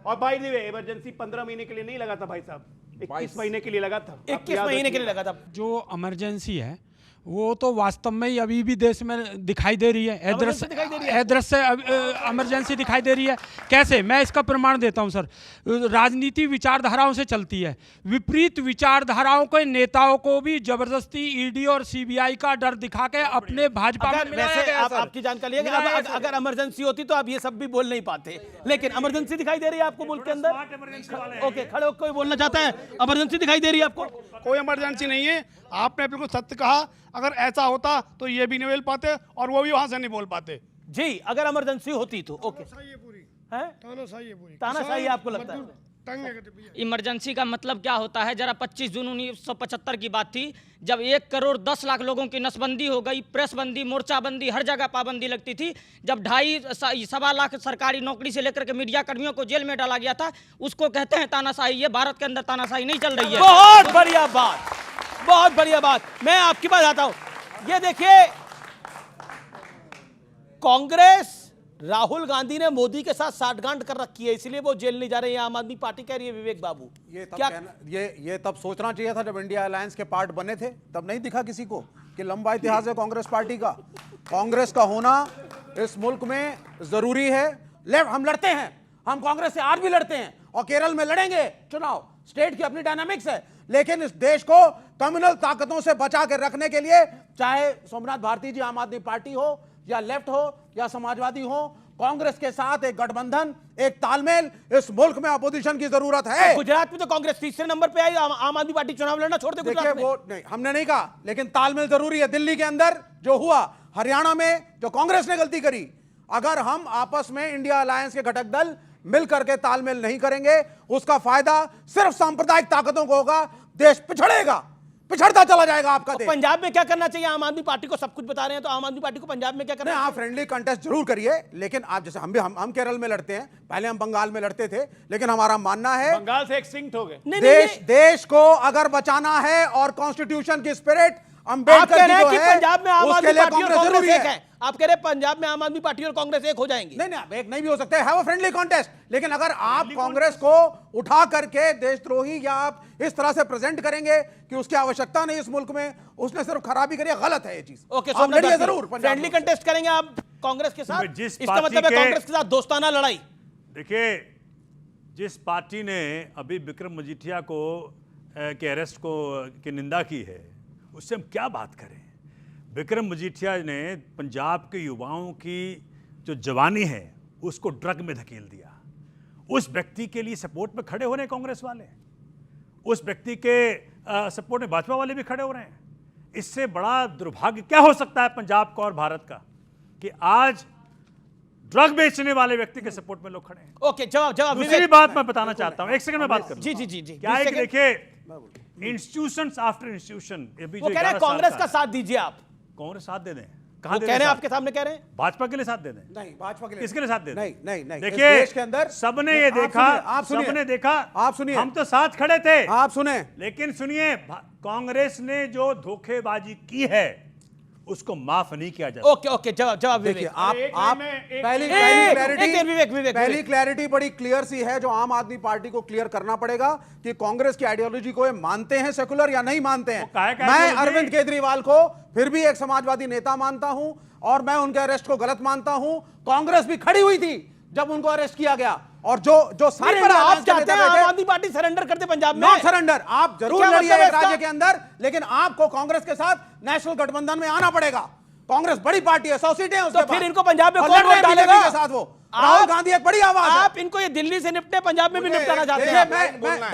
L: और भाई दी वे इमरजेंसी 15 महीने के लिए नहीं लगा था भाई साहब, 21 महीने के लिए लगा था।
A: 21 महीने के लिए लगा था।
Q: जो इमरजेंसी है वो तो वास्तव में ही अभी भी देश में दिखाई दे रही है, अदृश्य इमरजेंसी दिखाई दे रही है। कैसे? मैं इसका प्रमाण देता हूं सर। राजनीति विचारधाराओं से चलती है, विपरीत विचारधाराओं के नेताओं को भी जबरदस्ती ईडी और सीबीआई का डर दिखा के अपने भाजपा में मिलाया गया सर।
A: आपकी जानकारी है कि अगर इमरजेंसी होती तो आप ये सब भी बोल नहीं पाते, लेकिन इमरजेंसी दिखाई दे रही है आपको मुल्क के अंदर। ओके, खड़े होकर कोई बोलना चाहता है? इमरजेंसी दिखाई दे रही है आपको?
R: कोई इमरजेंसी नहीं है, आपने बिल्कुल सत्य कहा। अगर ऐसा होता तो ये भी नहीं बोल पाते और वो भी वहां से नहीं बोल पाते।
A: जी, अगर इमरजेंसी होती तो ओके। तानाशाही आपको लगता है?
S: इमरजेंसी का मतलब क्या होता है? जरा 25 जून 1975 की बात थी, जब 1 करोड़ 10 लाख लोगों की नसबंदी हो गई, प्रेस बंदी, मोर्चाबंदी, हर जगह पाबंदी लगती थी, जब 2.5 लाख सरकारी नौकरी से लेकर के मीडिया कर्मियों को जेल में डाला गया था, उसको कहते हैं तानाशाही। ये भारत के अंदर तानाशाही नहीं चल रही है।
A: बहुत बढ़िया बात, बहुत बढ़िया बात। मैं आपकी बात आता हूं। ये देखिए, कांग्रेस, राहुल गांधी ने मोदी के साथ साठगांठ कर रखी है, इसलिए वो जेल नहीं जा रहे हैं। आम आदमी पार्टी कह रही है। विवेक बाबू,
N: ये तब सोचना चाहिए था जब इंडिया अलायंस के पार्ट बने थे, तब नहीं दिखा किसी को कि लंबा इतिहास है कांग्रेस पार्टी का। कांग्रेस का होना इस मुल्क में जरूरी है। हम लड़ते हैं, हम कांग्रेस से आज भी लड़ते हैं और केरल में लड़ेंगे चुनाव। स्टेट की अपनी डायनामिक्स है, लेकिन इस देश को कम्युनल ताकतों से बचा के रखने के लिए, चाहे सोमनाथ भारती जी आम आदमी पार्टी हो या लेफ्ट हो या समाजवादी हो, कांग्रेस के साथ एक गठबंधन, एक तालमेल इस मुल्क में अपोजिशन की जरूरत है।
A: गुजरात में तो कांग्रेस तीसरे नंबर पे आई, आम आदमी पार्टी चुनाव लड़ना छोड़ दे।
N: देखिए, वो नहीं, हमने नहीं कहा, लेकिन तालमेल जरूरी है। दिल्ली के अंदर जो हुआ, हरियाणा में जो कांग्रेस ने गलती करी, अगर हम आपस में इंडिया अलायंस के घटक दल मिल करके तालमेल नहीं करेंगे, उसका फायदा सिर्फ सांप्रदायिक ताकतों को होगा। देश पिछड़ेगा, पिछड़ता चला जाएगा आपका देश।
A: पंजाब में क्या करना चाहिए? आम आदमी पार्टी को सब कुछ बता रहे हैं, तो आम आदमी पार्टी को पंजाब में क्या करना चाहिए?
N: आप फ्रेंडली कंटेस्ट जरूर करिए, लेकिन आप जैसे हम केरल में लड़ते हैं, पहले हम बंगाल में लड़ते थे, लेकिन हमारा मानना है
L: बंगाल से एक्सटिंक्ट हो गए।
N: देश को अगर बचाना है और कॉन्स्टिट्यूशन की स्पिरिट
A: अंबेडकर की जो है, पंजाब में आम आदमी पार्टी और कांग्रेस एक है। आप कह रहे हैं पंजाब में आम आदमी पार्टी और कांग्रेस एक हो जाएंगी?
N: नहीं, एक नहीं भी हो सकते। Have a friendly contest. लेकिन अगर आप कांग्रेस को उठा करके देशद्रोही या आप इस तरह से प्रेजेंट करेंगे कि उसकी आवश्यकता नहीं इस मुल्क में, उसने सिर्फ खराबी करी, गलत है ये चीज।
A: ओके,
N: जरूर
A: फ्रेंडली कंटेस्ट करेंगे आप कांग्रेस के साथ? इसका मतलब है कांग्रेस के साथ दोस्ताना लड़ाई।
O: देखिए, जिस पार्टी ने अभी विक्रम मजीठिया को के अरेस्ट को की निंदा की है, उससे हम क्या बात करें? विक्रम मजीठिया ने पंजाब के युवाओं की जो जवानी है उसको ड्रग में धकेल दिया। उस व्यक्ति के लिए सपोर्ट में खड़े हो रहे हैं कांग्रेस वाले, उस व्यक्ति के सपोर्ट में भाजपा वाले भी खड़े हो रहे हैं। इससे बड़ा दुर्भाग्य क्या हो सकता है पंजाब का और भारत का कि आज ड्रग बेचने वाले व्यक्ति के सपोर्ट में लोग खड़े हैं।
A: ओके, जवाब।
O: दूसरी बात मैं बताना चाहता हूं, एक सेकंड में बात करूं।
A: जी।
O: क्या है कि देखिए, इंस्टीट्यूशंस आफ्टर इंस्टीट्यूशन,
A: वो कह रहे हैं कांग्रेस का साथ दीजिए आप।
O: कांग्रेस साथ दे दें?
A: कहां कह रहे हैं? आपके सामने कह रहे हैं
O: भाजपा के लिए साथ दे दें?
N: नहीं, भाजपा के लिए।
O: किसके लिए साथ दे दें?
N: नहीं।
O: देखिए,
N: देश के अंदर
O: सबने ये देखा, सबने देखा, आप सुनिए, हम तो साथ खड़े थे,
N: आप सुने,
O: लेकिन सुनिए, कांग्रेस ने जो धोखेबाजी की है उसको माफ नहीं किया जाता।
A: ओके, जवाब।
N: देखिए, आप पहली क्लैरिटी बड़ी क्लियर सी है जो आम आदमी पार्टी को क्लियर करना पड़ेगा कि कांग्रेस की आइडियोलॉजी को ये मानते हैं सेकुलर या नहीं मानते हैं। मैं अरविंद केजरीवाल को फिर भी एक समाजवादी नेता मानता हूं और मैं उनके अरेस्ट को गलत मानता हूं। कांग्रेस भी खड़ी हुई थी जब उनको अरेस्ट किया गया, और जो सारे
A: आप चाहते हैं आम आदमी पार्टी सरेंडर करते पंजाब में?
N: नॉट सरेंडर, आप जरूर लड़िए एक राज्य के अंदर, लेकिन आपको कांग्रेस के साथ नेशनल गठबंधन में आना पड़ेगा। कांग्रेस बड़ी पार्टी है, 100 सीटें हैं उसके
A: पास। तो फिर इनको पंजाब में कौन वोट डालेगा?
N: के साथ वो राहुल गांधी एक बड़ी आवाज है।
A: आप इनको ये दिल्ली से निपटे, पंजाब में भी निपटाना चाहते हैं?
N: मैं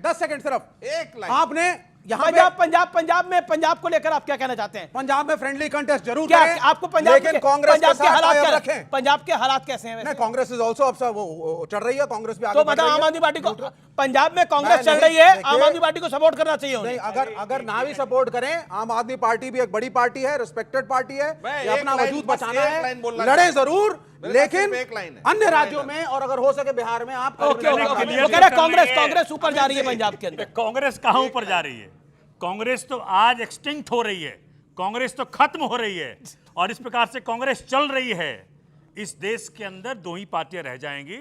N: 10 सेकंड सिर्फ एक लाइन आपने
A: पंजाब में पंजाब को लेकर आप क्या कहना चाहते हैं?
N: पंजाब में फ्रेंडली कंटेस्ट जरूर
A: करें आपको पंजाब,
N: लेकिन कांग्रेस के साथ हालात रखें।
A: पंजाब के हालात कैसे हैं?
N: नहीं, कांग्रेस इज आल्सो अब वो चढ़ रही है, कांग्रेस भी आगे
A: तो मतलब आम आदमी पार्टी को, पंजाब में कांग्रेस चल रही है, आम आदमी पार्टी को सपोर्ट करना चाहिए।
N: नहीं, अगर ना भी सपोर्ट करें, आम आदमी पार्टी भी एक बड़ी पार्टी है, रिस्पेक्टेड पार्टी है, अपना वजूद बचाना है, लड़े जरूर, लेकिन अन्य राज्यों में और अगर हो सके बिहार में आप
A: कांग्रेस ऊपर जा रही है पंजाब के अंदर।
O: कांग्रेस कहां ऊपर जा रही है? कांग्रेस तो आज एक्सटिंक्ट हो रही है, कांग्रेस तो खत्म हो रही है, और इस प्रकार से कांग्रेस चल रही है। इस देश के अंदर दो ही पार्टियां रह जाएंगी,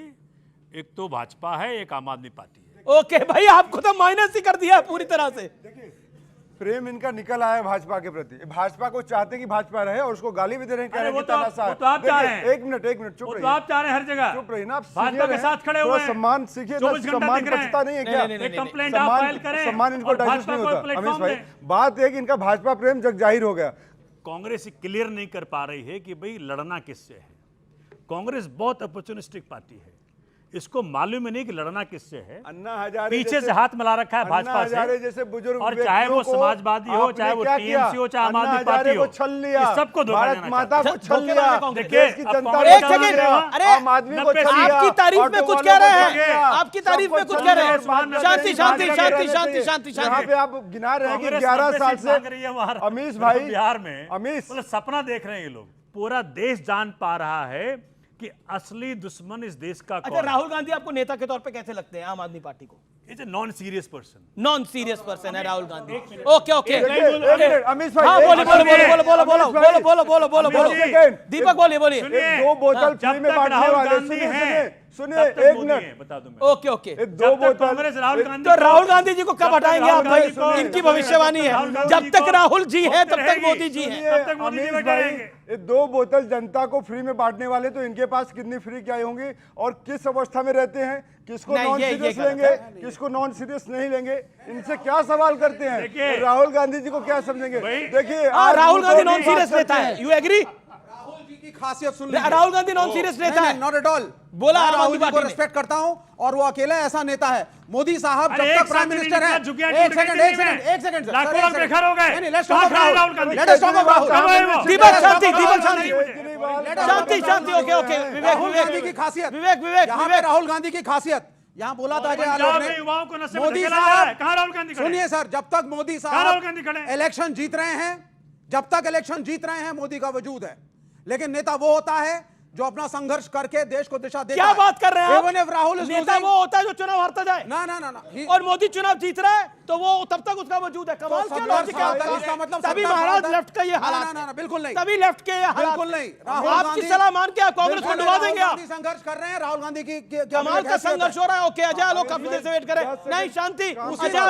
O: एक तो भाजपा है, एक आम आदमी पार्टी है।
A: ओके भाई, आपको तो माइनस ही कर दिया पूरी तरह से।
M: प्रेम इनका निकल आया भाजपा के प्रति। भाजपा को चाहते कि भाजपा रहे और उसको गाली भी दे रहे हैं, कह रहे हैं कि तानाशाह।
O: तो आप चाह रहे हैं।
M: एक मिनट चुप रहिए।
O: तो आप चाह रहे हैं हर जगह
M: चुप रहिए ना, आप
O: भाजपा के साथ खड़े हुए हैं।
M: सम्मान सीखिए ना, सम्मान बचता नहीं है क्या?
O: एक कंप्लेंट आप फाइल करें,
M: सम्मान इनको डाइजेस्ट नहीं होता। अमीश भाई, बात है कि इनका भाजपा प्रेम जग जाहिर हो गया।
O: कांग्रेस क्लियर नहीं कर पा रही है कि भाई लड़ना किससे है। कांग्रेस बहुत अपॉर्चुनिस्टिक पार्टी है, इसको मालूम ही नहीं कि लड़ना किससे है।
M: अन्ना हजारे
O: पीछे से हाथ मिला रखा है भाजपा से,
M: जैसे बुजुर्ग,
O: और चाहे वो समाजवादी हो, चाहे वो टीएमसी हो, चाहे आम आदमी पार्टी हो,
M: छल लिया,
O: सबको
M: भारत माता को छल लिया,
O: देखिए
M: देश की जनता
A: एक सेकंड, अरे
M: आम आदमी को छल लिया।
A: आपकी तारीफ में कुछ कह रहे हैं, आपकी तारीफ में कुछ कह रहे हैं। शांति शांति शांति शांति शांति
M: यहाँ पे आप गिना रहे हैं कि 11 साल से अमीश भाई
O: बिहार में
M: अमीश
O: सपना देख रहे हैं ये लोग। पूरा देश जान पा रहा है कि असली दुश्मन इस देश का
A: अच्छा, राहुल गांधी आपको नेता के तौर पे कैसे लगते हैं आम आदमी पार्टी को?
O: Is a non serious person.
A: Non serious person है राहुल गांधी। ओके ओके,
M: अमीश भाई,
A: हाँ बोलो दीपक, बोलिए।
M: 2 बोतल फ्री में बांटने वाले, सुनिए 1 मिनट
O: बता दूं मैं।
A: ओके
M: 2 बोतल
O: कांग्रेस राहुल गांधी,
A: तो राहुल गांधी जी को कब हटाएंगे आप भाई? इनकी भविष्यवाणी है, जब तक राहुल जी है तब तक मोदी जी है।
M: अमीश भाई, ये 2 बोतल जनता को फ्री में बांटने वाले, तो इनके पास कितनी फ्री क्या होंगी और किस अवस्था में रहते हैं? किसको नॉन सीरियस लेंगे, किसको नॉन सीरियस नहीं लेंगे? इनसे क्या सवाल करते हैं? राहुल गांधी जी को क्या समझेंगे? देखिए,
A: राहुल गांधी नॉन सीरियस लेता है, यू एग्री?
T: की खासियत सुन
A: राहुल गांधी नॉन सीरियस लेता है,
T: नॉट एट ऑल।
A: बोला
T: राहुल जी को रिस्पेक्ट करता हूं और वो अकेला ऐसा नेता है। मोदी साहब जब तक प्राइम मिनिस्टर है, एक सेकंड
O: बेघर हो गए।
T: Let's talk about Rahul.
A: Deepak Shanti, okay
T: Rahul Gandhi की खासियत, राहुल गांधी की खासियत यहाँ बोला था
O: मोदी साहब,
T: सुनिए सर, जब तक मोदी साहब इलेक्शन जीत रहे हैं, मोदी का वजूद है। लेकिन नेता वो होता है जो अपना संघर्ष करके देश को दिशा देता है।
A: क्या बात कर रहे हैं
T: आप? राहुल
A: नेता वो होता है जो चुनाव हारता जाए।
T: ना
A: और मोदी चुनाव जीत रहा है तो वो तब तक उसका वजूद है। कमाल क्या लॉजिक है
T: इसका मतलब?
A: तभी महाराज लेफ्ट का ये हालात।
T: ना बिल्कुल नहीं,
A: तभी लेफ्ट के ये हालात।
T: बिल्कुल नहीं।
A: आपकी सलाह मान के आप कांग्रेस को डुबा देंगे। आप
T: संघर्ष कर रहे हैं, राहुल गांधी की
A: कमाल का संघर्ष हो रहा है। ओके, अजय लोग काफी देर से वेट करें। नहीं शांति, अजय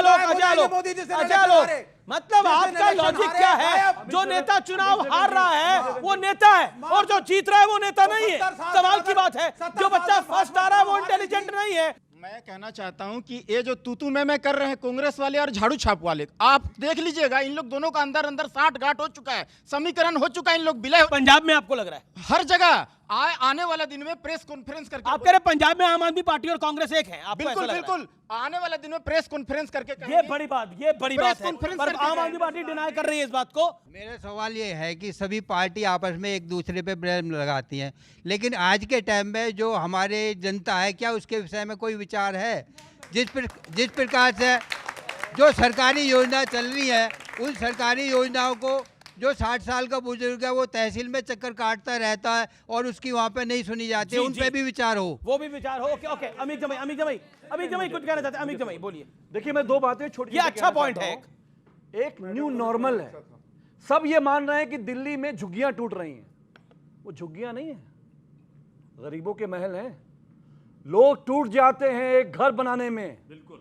A: लोग मतलब आपका लॉजिक क्या है? जो नेता चुनाव हार रहा है वो नेता है और जो जीत रहा है वो नेता नहीं है। कमाल की बात है। जो बच्चा फर्स्ट आ रहा है वो इंटेलिजेंट नहीं है।
U: मैं कहना चाहता हूं कि ये जो तूतू में कर रहे हैं कांग्रेस वाले और झाड़ू छाप वाले, आप देख लीजिएगा, इन लोग दोनों का अंदर साठ गांठ हो चुका है, समीकरण हो चुका है। इन लोग विलय
A: पंजाब में आपको लग रहा है
U: हर जगह आने वाला दिन में प्रेस कॉन्फ्रेंस करके
A: आप कह रहे पंजाब में आम आदमी पार्टी और कांग्रेस एक है।
U: बिल्कुल आने वाले दिन में प्रेस कॉन्फ्रेंस करके
A: ये बड़ी बात है। पर आम आदमी पार्टी डिनाई कर रही है इस बात को।
V: मेरा सवाल ये है कि सभी पार्टी आपस में एक दूसरे पे ब्लेम लगाती हैं, लेकिन आज के टाइम में जो हमारे जनता है, क्या उसके विषय में कोई विचार है? जिस प्रकार से जो सरकारी योजना चल रही है, उन सरकारी योजनाओं को जो 60 साल का बुजुर्ग है वो तहसील में चक्कर काटता रहता है और उसकी वहाँ पे नहीं सुनी जाती है, उन पे भी विचार हो।
A: वो भी विचार हो। ओके अमित जमाई कुछ कहना चाहते हैं? अमित जमाई बोलिए।
P: देखिए, मैं 2 बातें छोटी,
A: ये अच्छा पॉइंट है।
P: एक न्यू नॉर्मल है। सब ये मान रहे हैं कि दिल्ली में झुग्गियां टूट रही हैं। वो झुग्गियां नहीं है, गरीबों के महल हैं। लोग टूट जाते हैं एक घर बनाने में, बिल्कुल।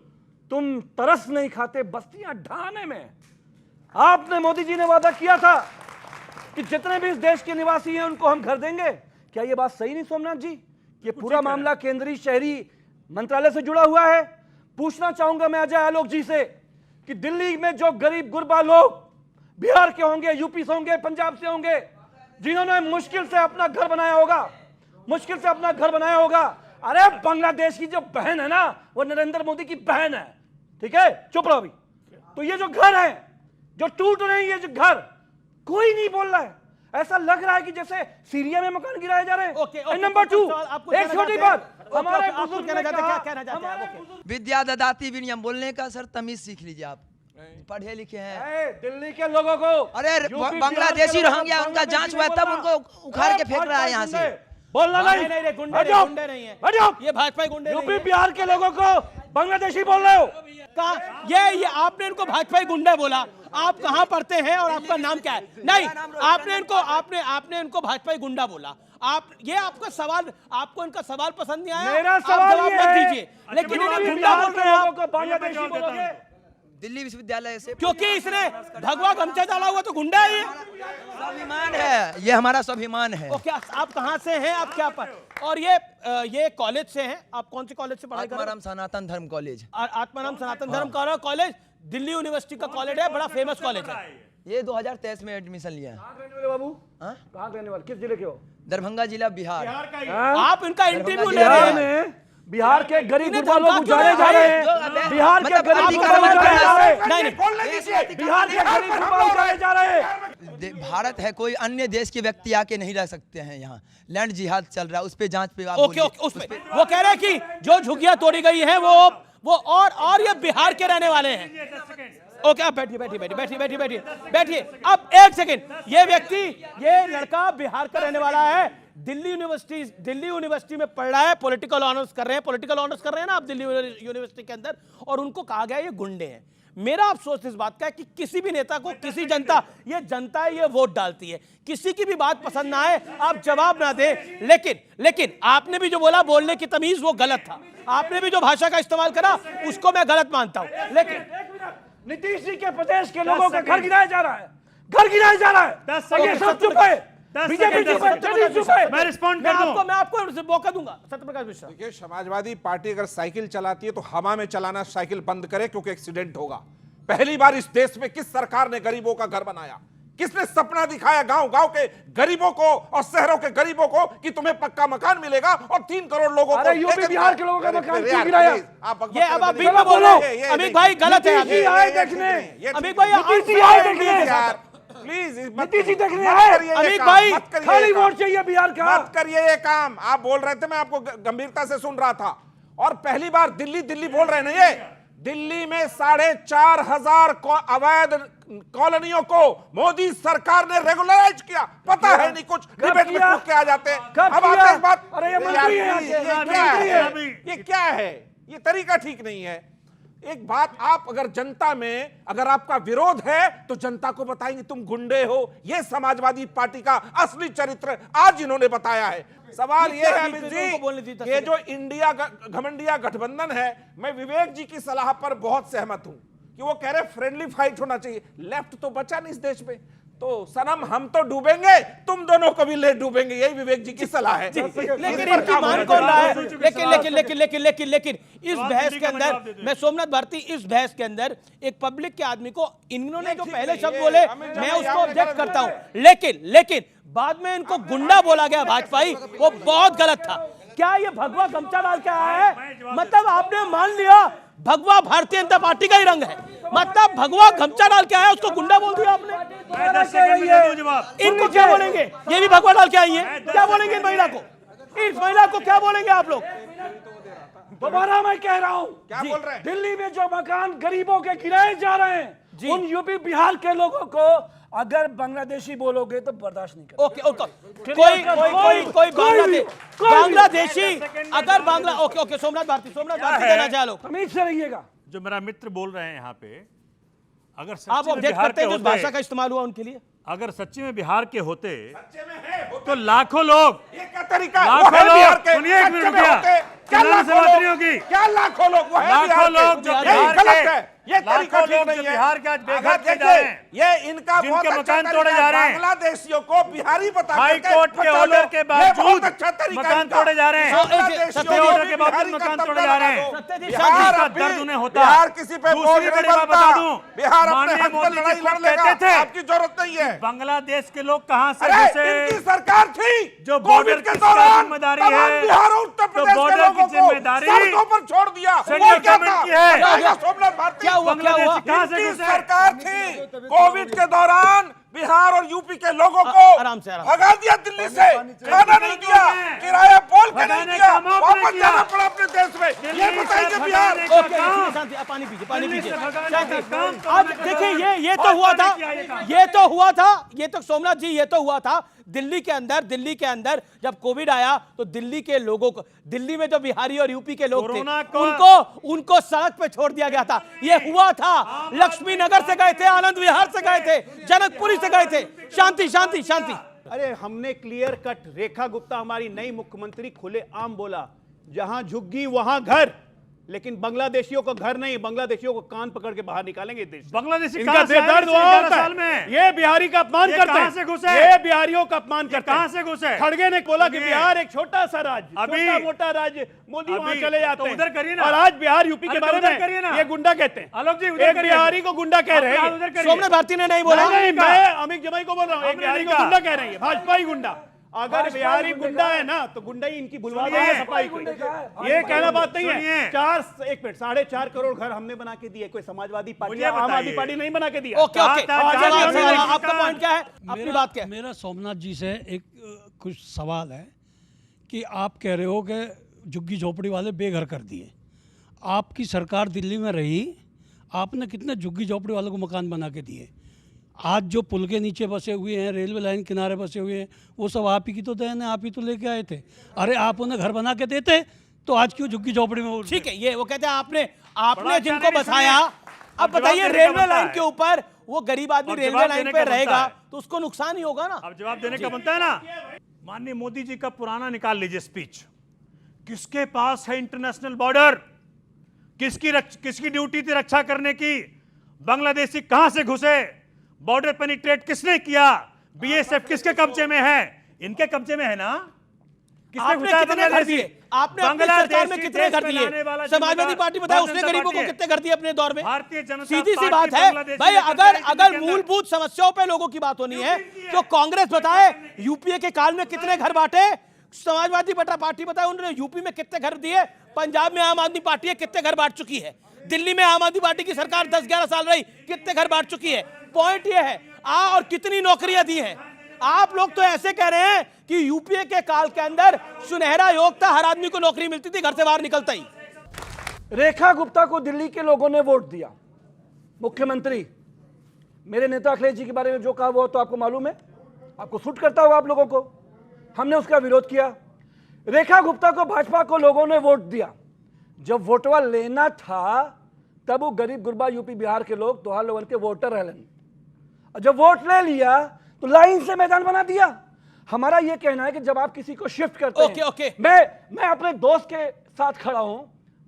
P: तुम तरस नहीं खाते बस्तियां ढाने में। आपने, मोदी जी ने वादा किया था कि जितने भी इस देश के निवासी हैं उनको हम घर देंगे। क्या ये बात सही नहीं सोमनाथ जी? ये पूरा मामला केंद्रीय शहरी मंत्रालय से जुड़ा हुआ है। पूछना चाहूंगा मैं अजय आलोक जी से कि दिल्ली में जो गरीब गुरबा लोग बिहार के होंगे, यूपी से होंगे, पंजाब से होंगे, जिन्होंने मुश्किल से अपना घर बनाया होगा, अरे बांग्लादेश की जो बहन है ना, वो नरेंद्र मोदी की बहन है। ठीक है, चुप रहो अभी। तो ये जो घर है जो टूट रहे हैं, ये जो घर, कोई नहीं बोल रहा है। ऐसा लग रहा है कि जैसे सीरिया में मकान गिराए जा रहे हैं। नंबर 2, एक छोटी बात, हमारे बुजुर्ग ने कहा,
W: विद्या ददाती विनयम, बोलने का सर तमीज सीख लीजिए। आप पढ़े लिखे हैं।
P: दिल्ली के लोगों को,
W: अरे बांग्लादेशी रोहिंग्या, उनका जांच हुआ तब उनको उखाड़ के फेंक रहा है यहाँ से।
P: बोलना नहीं,
A: गुंडे नहीं है ये, भाजपा गुंडे।
P: यूपी बिहार के लोगों को बांग्लादेशी बोल रहे हो।
A: ये आपने इनको भाजपा गुंडा बोला। आप कहाँ पढ़ते हैं और आपका नाम क्या है? नहीं, आपने इनको भाजपा गुंडा बोला। ये आपका सवाल, आपको इनका सवाल पसंद नहीं आया,
P: मेरा सवाल
A: जवाब मत दीजिए। लेकिन इन्हें गुंडा बोल रहे हो।
P: बांग्लादेशी बोलोगे?
W: दिल्ली विश्वविद्यालय से।
A: क्योंकि इसने भगवा गमछा डाला हुआ तो गुंडा है ये।
W: स्वाभिमान है, ये हमारा स्वाभिमान है।
A: क्या आप कहाँ से हैं, आप क्या पर? और ये कॉलेज से हैं, आप कौन से कॉलेज से पढ़ाई कर रहे हैं?
W: आत्माराम सनातन धर्म कॉलेज।
A: आत्माराम सनातन धर्म कॉलेज दिल्ली यूनिवर्सिटी का कॉलेज है, बड़ा फेमस कॉलेज है।
W: ये 2023 में एडमिशन लिया है।
P: बाबू कहाँ रहने वाले, किस जिले के हो?
W: दरभंगा जिला, बिहार।
A: आप इनका इंटरव्यू ले रहे हैं।
P: बिहार के गरीब गुरबा लोग उजाड़े जा रहे हैं। बिहार के गरीब गुरबा उजाड़े जा रहे हैं। नहीं, बिहार के गरीब गुरबा उजाड़े जा रहे हैं।
W: भारत है, कोई अन्य देश के व्यक्ति आके नहीं रह सकते हैं यहाँ। लैंड जिहाद चल रहा है, उस पे जांच पे आप
A: ओके, उसपे वो कह रहे हैं कि जो झुग्गियां तोड़ी गई हैं वो और ये बिहार के रहने वाले हैं। ओके, आप बैठिए। अब एक सेकंड, ये व्यक्ति, ये लड़का बिहार का रहने वाला है, दिल्ली यूनिवर्सिटी में पढ़ रहा है, पॉलिटिकल ऑनर्स कर रहे हैं ना आप दिल्ली यूनिवर्सिटी के अंदर, और उनको कहा गया ये गुंडे हैं। मेरा अफसोस इस बात का है कि किसी भी नेता को किसी जनता है, ये वोट डालती है, किसी की भी बात पसंद ना आए आप जवाब ना दे, लेकिन आपने भी जो बोला, बोलने की तमीज, वो गलत था। आपने भी जो भाषा का इस्तेमाल करा उसको मैं गलत मानता हूं। लेकिन
P: नीतीश जी के प्रदेश के लोगों का घर गिराया जा रहा है, सब चुप है। बीजेपी
O: मैं रिस्पॉन्ड कर दूं।
A: मैं आपको मौका दूंगा। सत्यप्रकाश मिश्रा,
N: देखिए, समाजवादी पार्टी अगर साइकिल चलाती है तो हवा में चलाना साइकिल बंद करे, क्योंकि एक्सीडेंट होगा। पहली बार इस देश में किस सरकार ने गरीबों का घर बनाया? किसने सपना दिखाया गांव के गरीबों को और शहरों के गरीबों को कि तुम्हें पक्का मकान मिलेगा और 3 करोड़ लोगों को?
P: यूपी बिहार के लोगों का मकान क्यों गिराया?
A: ये अब आप बीच में बोलो। अमित भाई गलत है।
P: अमित भाई
N: प्लीज
P: अमित भाई खाली वोट चाहिए बिहार का।
N: मत करिए ये काम। आप बोल रहे थे, मैं आपको गंभीरता से सुन रहा था। और पहली बार दिल्ली बोल रहे हैं ना, ये दिल्ली में 4,500 अवैध कॉलोनियों को मोदी सरकार ने रेगुलराइज किया। पता है नहीं कुछ, डिबेट में पूछ के आ जाते हैं। अब आते एक बात, ये क्या है? ये तरीका ठीक नहीं है। एक बात, आप अगर जनता में अगर आपका विरोध है तो जनता को बताएंगे तुम गुंडे हो। ये समाजवादी पार्टी का असली चरित्र आज इन्होंने बताया है। सवाल ये है अमित जी, ये जो इंडिया घमंडिया गठबंधन है, मैं विवेक जी की सलाह पर बहुत सहमत हूं कि वो कह रहे फ्रेंडली फाइट होना चाहिए। लेफ्ट तो बचा नहीं इस देश में, तो सनम हम तो डूबेंगे, तुम दोनों कभी ले डूबेंगे, यही विवेक जी की सलाह है।
A: लेकिन इनकी मान कौन रहा है? लेकिन इस बहस के अंदर, मैं सोमनाथ भारती, इस बहस के अंदर एक पब्लिक के आदमी को इन्होंने जो पहले शब्द बोले, मैं उसको ऑब्जेक्ट करता हूं। लेकिन बाद में इनको गुंडा बोला गया भाजपाई, वो बहुत गलत था। क्या ये भगवा गमछा डाल के आया है? मतलब आपने मान लिया भगवा भारतीय जनता पार्टी का ही रंग है, मतलब भगवा गमछा डाल के आया, उसको गुंडा बोल दिया आपने। इनको क्या बोलेंगे? ये भी भगवा डाल के आई है, क्या बोलेंगे इस महिला को क्या बोलेंगे आप लोग?
P: दोबारा मैं कह रहा हूं,
N: क्या बोल रहे हैं?
P: दिल्ली में जो मकान गरीबों के गिराए जा रहे हैं, उन यूपी बिहार के लोगों को अगर बांग्लादेशी बोलोगे तो बर्दाश्त नहीं करेंगे।
A: कोई बांग्लादेशी अगर ओके सोमनाथ भारती देना चाहे लोग
P: अमित से रहिएगा।
O: जो मेरा मित्र बोल रहे हैं यहाँ पे, अगर
A: आप ऑब्जेक्ट करते हैं, जो भाषा का इस्तेमाल हुआ उनके लिए,
O: अगर सच्चे में बिहार के होते तो लाखों लोग,
N: ये क्या तरीका?
O: लाखों लोग, सुनिए एक मिनट रुकिए,
N: क्या लाखों लोग?
O: क्या
N: लाखों लोग?
O: लाखों लोग जो बिहार के,
N: ये तरीका ठीक नहीं है।
O: बिहार के आज बेघर किए जा रहे हैं,
N: ये इनका बहुत
O: जिनके
N: अच्छा
O: मकान तोड़े जा रहे हैं,
N: बांग्लादेशियों को बिहारी बता
O: हाई कोर्ट के ऑर्डर के बावजूद मकान तोड़े जा रहे हैं, ऑर्डर के बावजूद मकान तोड़े जा रहे हैं। इसका दर्द उन्हें होता है।
N: बिहार किसी पे बोझ नहीं बनता। बिहार अपने हक पर लड़ाई लड़ लेगा, आपकी जरूरत नहीं है।
O: बांग्लादेश के लोग कहां से
N: इनकी सरकार थी
O: जो बॉर्डर के दौरान जिम्मेदारी है,
N: बिहार और उत्तर प्रदेश के लोगों को सड़कों पर छोड़ दिया।
O: सेंट्रल गवर्नमेंट की है।
N: सोमनाथ भारती
A: क्या हुआ?
N: इनकी सरकार थी, कोविड के दौरान बिहार और यूपी के लोगों को
A: आराम से
N: भगा दिया दिल्ली से, खाना नहीं दिया, किराया बोल के नहीं दिया, वापस जाना पड़ा अपने देश में। ये बताइए बिहार।
A: पानी पीजिए। अब देखिए ये तो हुआ था सोमनाथ जी, ये तो हुआ था दिल्ली के अंदर जब कोविड आया तो दिल्ली के लोगों को, दिल्ली में जो बिहारी और यूपी के लोग थे उनको सड़क पे छोड़ दिया गया था। ये हुआ था, लक्ष्मी नगर से गए थे, आनंद विहार से गए थे, जनकपुरी से गए थे। शांति।
L: अरे हमने क्लियर कट, रेखा गुप्ता हमारी नई मुख्यमंत्री खुले आम बोला, जहां झुग्गी वहां घर, लेकिन बांग्लादेशियों को घर नहीं, बांग्लादेशियों को कान पकड़ के बाहर निकालेंगे देश से।
O: बांग्लादेशी
L: इनका
O: कहां से आए
L: दर्द वहां
O: पिछले
L: होता
O: 11
L: है।
O: साल में?
L: ये बिहारी का अपमान
O: ये
L: करते
O: कहां
L: हैं,
O: से घुसे?
L: ये बिहारियों का अपमान करते हैं।
O: कहां से घुसे?
L: खड़गे ने बोला कि
O: सुनिए।
L: बिहार एक छोटा सा राज्य,
O: अभी-
L: छोटा मोटा राज्य, मोदी वहां
O: अभी-
L: चले जाते
O: तो
L: हैं।
O: उधर करिए ना।
L: और आज बिहार यूपी के
O: अरे तो
L: बारे
O: उधर करिए ना।
L: में ये गुंडा कहते हैं।
O: आलोक जी उधर
L: एक
O: करिए।
L: बिहारी को गुंडा कह रहे
O: आप
L: हैं।
O: उधर करिए।
A: सोमनाथ भारती ने नहीं बोला।
L: नहीं, मैं अमित जमाई को बोल रहा हूँ, एक
O: हमने
L: बिहारी
O: नहीं
L: को
O: कहा।
L: गुंडा कह रही है, भाजपा ही गुंडा। अगर
O: भाजपा
L: बिहारी
O: ही
L: गुंडा है ना तो गुंडा ही इनकी बुलवा
O: सुनिए।
L: देंगे सफाई को। ये कहना बात नहीं है।
O: सुनिए।
L: 4.5 करोड़ घर हमने बना के दिए, कोई समाजवादी पार्टी
O: मुझे
L: आम आदमी
O: बताइए।
L: पार्टी नहीं बना के दिया।
A: ओके ओके, आपका पॉइंट क्या है, अपनी बात क्या है?
Q: मेरा सोमनाथ जी से एक कुछ सवाल है कि आप कह रहे हो कि झुग्गी झोपड़ी वाले बेघर कर दिए। आपकी सरकार दिल्ली में रही, आपने कितने झुग्गी झोपड़ी वालों को मकान बना के दिए? आज जो पुल के नीचे बसे हुए हैं, रेलवे लाइन किनारे बसे हुए हैं, वो सब आप ही की तो देन है, आप ही तो लेके आए थे। अरे आप उन्हें घर बना के देते तो आज क्यों झुग्गी झोपड़ी में?
A: ठीक है, ये वो कहते हैं आपने
O: बड़ा
A: जिनको
O: अच्छा नहीं
A: बसाया।
O: सुनिए।
A: अब बताइए,
O: जवाब देने का
A: रेलवे
O: बनता
A: लाइन
O: है।
A: के ऊपर वो गरीब आदमी
O: अब
A: रेलवे
O: जवाब
A: लाइन
O: देने
A: पे
O: का बनता
A: रहेगा
O: है।
A: तो उसको नुकसान ही होगा ना।
O: अब जवाब देने का बनता है ना। माननीय मोदी जी का पुराना निकाल लीजिए स्पीच। किसके पास है इंटरनेशनल बॉर्डर? किसकी ड्यूटी थी रक्षा करने की? बांग्लादेशी कहां से घुसे? बॉर्डर पेनिट्रेट किसने किया? बीएसएफ किसके कब्जे में है? इनके कब्जे में है ना। किसने
A: आपने
O: घुसाया
A: कितने घर दिए? आपने अपनी सरकार में कितने घर दिए? समाजवादी पार्टी बताए उसने गरीबों को कितने घर दिए अपने दौर में?
O: भारतीय जनता
A: सीधी सी
O: पार्टी
A: बात है
O: बांग्लादेश
A: भाई,
O: में
A: अगर
O: कितने
A: अगर
O: के अंदर?
A: मूलभूत समस्याओं पे लोगों की बात होनी है तो कांग्रेस बताए यूपीए के काल में कितने घर बांटे, समाजवादी पार्टी बताए उन्होंने यूपी में कितने घर दिए, पंजाब में आम आदमी पार्टी है कितने घर बांट चुकी है, दिल्ली में आम आदमी पार्टी की सरकार 10-11 साल रही कितने घर बांट चुकी है। पॉइंट ये है और कितनी नौकरियां दी हैं। आप लोग तो ऐसे कह रहे हैं कि यूपीए के काल के अंदर सुनहरा योग था, हर आदमी को नौकरी मिलती थी घर से बाहर निकलता ही।
B: रेखा गुप्ता को दिल्ली के लोगों ने वोट दिया। मुख्यमंत्री मेरे नेता अखिलेश जी के बारे में जो कहा वो तो आपको मालूम है, आपको सूट करता होगा आप लोगों को। हमने उसका विरोध किया। रेखा गुप्ता को भाजपा को लोगों ने वोट दिया। जब वोटवा लेना था तब वो गरीब गुरबा यूपी बिहार के लोग तोहार लोगन के वोटर रहलन, और जब वोट ले लिया तो लाइन से मैदान बना दिया। हमारा यह कहना है कि जब आप किसी को शिफ्ट करते हैं,
A: ओके।
B: मैं अपने दोस्त के साथ खड़ा हूं।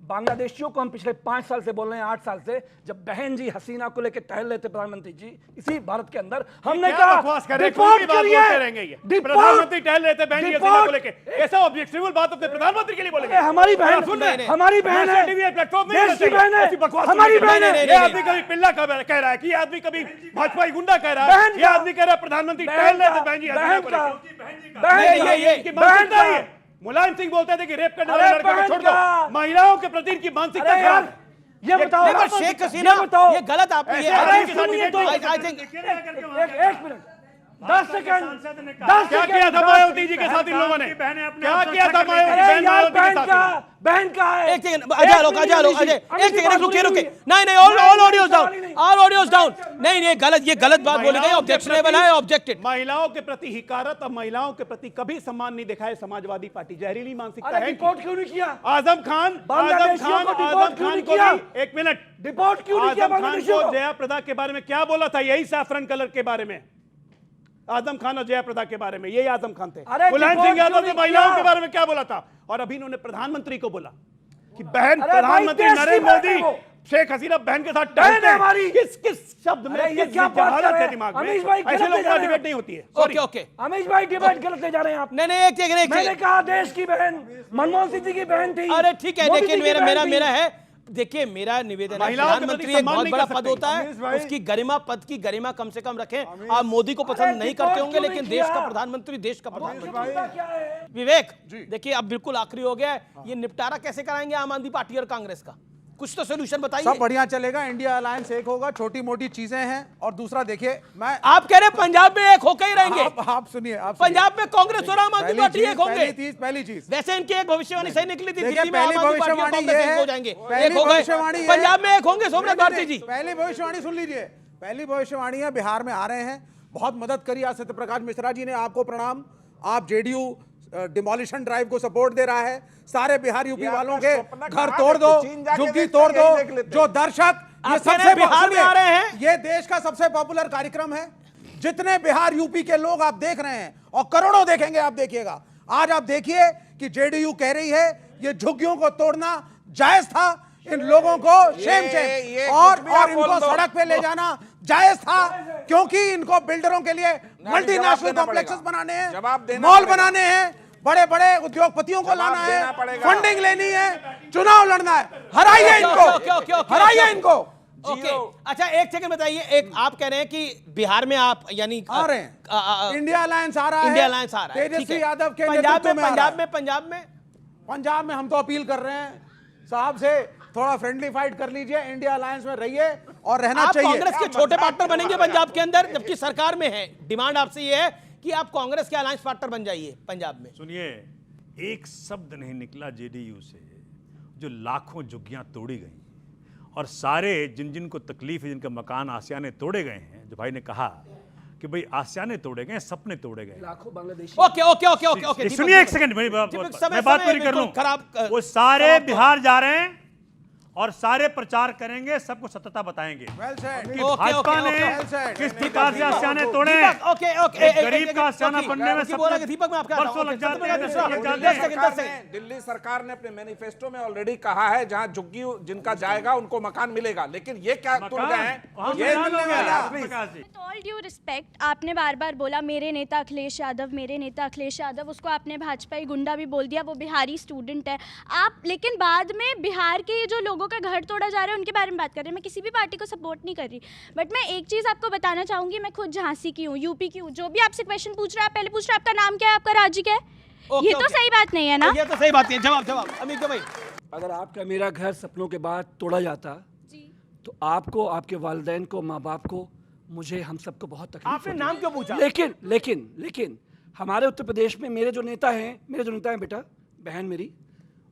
B: बांग्लादेशियों को हम पिछले 5 साल से बोल रहे हैं, 8 साल से, जब बहन जी हसीना को लेकर टहल रहे थे प्रधानमंत्री जी इसी भारत के अंदर, हमने कहा
L: रिपोर्ट करिए। प्रधानमंत्री टहल रहे थे बहन जी हसीना को लेकर, ऐसा ऑब्जेक्टिव बात अपने प्रधानमंत्री के लिए बोलेंगे?
B: हमारी बहन, हमारी बहन है, देश की बहन है, हमारी बहन है।
L: ये आदमी कभी पिल्ला कह रहा है कि ये आदमी कभी भाजपा गुंडा कह रहा है, ये आदमी कह रहा है प्रधानमंत्री टहल रहे थे बहन जी हसीना को लेकर। बहन का मुलायम सिंह बोलते थे कि रेप करने वाले लड़के को छोड़ दो, महिलाओं के प्रति इनकी मानसिकता खराब है।
B: ये बताओ
A: शेख हसीना, ये गलत आपने
B: एक मिनट 10 सेकंड
L: क्या किया था मायावती जी के साथ इन लोगों ने? क्या किया था मायावती के साथ?
B: बहन का है।
A: एक सेकंड अजय एक सेकंड रुके नहीं ऑल ऑडियोज डाउन नहीं ये गलत बात बोली गई, ऑब्जेक्शनेबल है, ऑब्जेक्टेड।
L: महिलाओं के प्रति हिकारत और महिलाओं के प्रति कभी सम्मान नहीं दिखाए समाजवादी पार्टी। जहरीली मानसिकता है।
B: डिपोर्ट क्यों नहीं किया
L: आजम खान को एक मिनट,
B: डिपोर्ट क्यों नहीं किया?
L: आजम खान को जयाप्रदा के बारे में क्या बोला था? यही सैफरन कलर के बारे में, आजम खान और जयाप्रदा के बारे में, यही आजम खान थे। मुलायम सिंह यादव ने महिलाओं के बारे में क्या बोला था? और अभी इन्होंने प्रधानमंत्री को बोला कि बहन, प्रधानमंत्री नरेंद्र मोदी शेख हसीना बहन के साथ टहलते हैं। किस शब्द में,
B: ये क्या बात है
L: दिमाग में?
B: अमीश भाई,
L: ऐसे लोगों का डिबेट नहीं होती है।
A: ओके
B: अमीश भाई, डिबेट गलत ले जा रहे हैं आप।
A: नहीं एक
B: मैंने कहा देश की बहन मनमोहन सिंह जी की बहन थी।
A: अरे ठीक है, लेकिन मेरा है, देखिए मेरा निवेदन है, प्रधानमंत्री एक बहुत बड़ा पद होता है, उसकी गरिमा, पद की गरिमा कम से कम रखें। आप मोदी को पसंद नहीं करते होंगे, लेकिन देश का प्रधानमंत्री विवेक, देखिए अब बिल्कुल आखिरी हो गया है, ये निपटारा कैसे कराएंगे आम आदमी पार्टी और कांग्रेस का? कुछ तो सोल्यूशन बताइए।
T: सब बढ़िया चलेगा, इंडिया अलायंस एक होगा, छोटी मोटी चीजें हैं। और दूसरा देखिए, मैं
A: आप कह रहे हैं पंजाब में एक होकर ही रहेंगे।
T: आप सुनिए,
A: पंजाब में कांग्रेस और आम आदमी पार्टी एक होंगे।
T: पहली चीज
A: वैसे इनकी एक भविष्यवाणी सही निकली थी, दिल्ली में
T: पहली
A: आम आदमी पार्टी और
T: भविष्यवाणी
A: कांग्रेस एक हो जाएंगे, एक हो गए, पंजाब में एक होंगे। सोमनाथ भारती जी,
T: पहली भविष्यवाणी सुन लीजिए। पहली भविष्यवाणी है, बिहार में आ रहे हैं, बहुत मदद करी आज सत्यप्रकाश मिश्रा जी ने, आपको प्रणाम। आप जेडीयू डिमोलिशन ड्राइव को सपोर्ट दे रहा है। सारे बिहार यूपी वालों के घर तोड़ दो, झुग्गी तोड़ दो। जो दर्शक ये सबसे
A: बिहार में आ रहे हैं,
T: ये देश का सबसे पॉपुलर कार्यक्रम है। जितने बिहार यूपी के लोग आप देख रहे हैं, और करोड़ों देखेंगे, आप देखिएगा। आज आप देखिए कि जेडीयू कह रही है ये झुग्गियों को तोड़ना जायज था, इन लोगों को शेम
N: ये
T: और
N: कुछ भी आप
T: इनको
N: बोल दो।
T: सड़क पे ले जाना जायज था, क्योंकि इनको बिल्डरों के लिए मल्टीनेशनल
N: देना
T: कॉम्प्लेक्सेस
N: पड़ेगा।
T: बनाने हैं,
N: जवाब देना
T: मॉल
N: पड़ेगा।
T: बनाने हैं, बड़े बड़े उद्योगपतियों को
N: जवाब
T: लाना
N: देना
T: है,
N: पड़ेगा।
T: फंडिंग लेनी है, चुनाव लड़ना है। हराइए इनको, हराइए इनको।
A: ओके, अच्छा एक सेकंड बताइए, एक आप कह रहे हैं कि बिहार में आप यानी
T: आ रहे हैं, इंडिया अलायंस आ रहा है,
A: इंडिया अलायंस आ रहा है, ठीक
T: तेजस्वी
A: है।
T: यादव के
A: पंजाब
T: नेतृत्व
A: में
T: आ रहा है।
A: पंजाब में
T: हम तो अपील कर रहे हैं साहब से, थोड़ा फ्रेंडली फाइट कर लीजिए, इंडिया अलायंस में रहिए और रहना
A: आप
T: चाहिए।
A: कांग्रेस के छोटे पार्टनर बनेंगे पंजाब के अंदर, जबकि सरकार में है। डिमांड आपसे ये है कि आप कांग्रेस के अलायंस पार्टनर बन जाइए पंजाब में।
O: सुनिए, एक शब्द नहीं निकला जेडीयू से, जो लाखों झुग्गियां तोड़ी गई और सारे जिन जिन को तकलीफ है, जिनके मकान आसियाने तोड़े गए हैं, जो भाई ने कहा कि भाई आसियाने तोड़े गए, सपने तोड़े गए।
B: लाखों Bangladeshi.
A: Okay okay okay okay okay,
O: सुनिए एक सेकंड, मैं बात पूरी कर लूं। वो सारे बिहार जा रहे हैं और सारे प्रचार करेंगे, सबको सत्यता बताएंगे कि भाजपा ने किस प्रकार से आसियाने तोड़े। गरीब का आसियाना बनने में वर्षों लग जाते हैं।
N: दिल्ली सरकार ने अपने मैनिफेस्टो में ऑलरेडी कहा है जहां झुग्गी जिनका जाएगा उनको मकान मिलेगा, लेकिन ये क्या तुल गए हैं, ये मिलने वाला है।
C: ऑल ड्यू रिस्पेक्ट, आपने बार बार बोला मेरे नेता अखिलेश यादव, मेरे नेता अखिलेश यादव, उसको आपने भाजपाई गुंडा भी बोल दिया, वो बिहारी स्टूडेंट है आप, लेकिन बाद में बिहार के जो लोगों का घर तोड़ा जा रहा है उनके बारे में बात कर रहे हैं। मैं किसी भी पार्टी को सपोर्ट नहीं कर रही, बट मैं एक चीज़ आपको बताना चाहूँगी, मैं खुद झांसी की हूँ, यूपी की हूँ। जो भी आपसे क्वेश्चन पूछ रहा है, पहले पूछ रहा है आपका नाम क्या है, आपका राज्य क्या है। ये तो सही बात नहीं है ना,
A: ये तो सही बात नहीं है। जवाब अमित भाई,
B: अगर आपका मेरा घर सपनों के बाद तोड़ा जाता तो आपको, आपके वालिदैन को, माँ बाप को, मुझे, हम सबको बहुत तकलीफ
A: आपने
B: होती।
A: नाम क्यों पूछा?
B: लेकिन हमारे उत्तर प्रदेश में मेरे जो नेता हैं बेटा, बहन मेरी,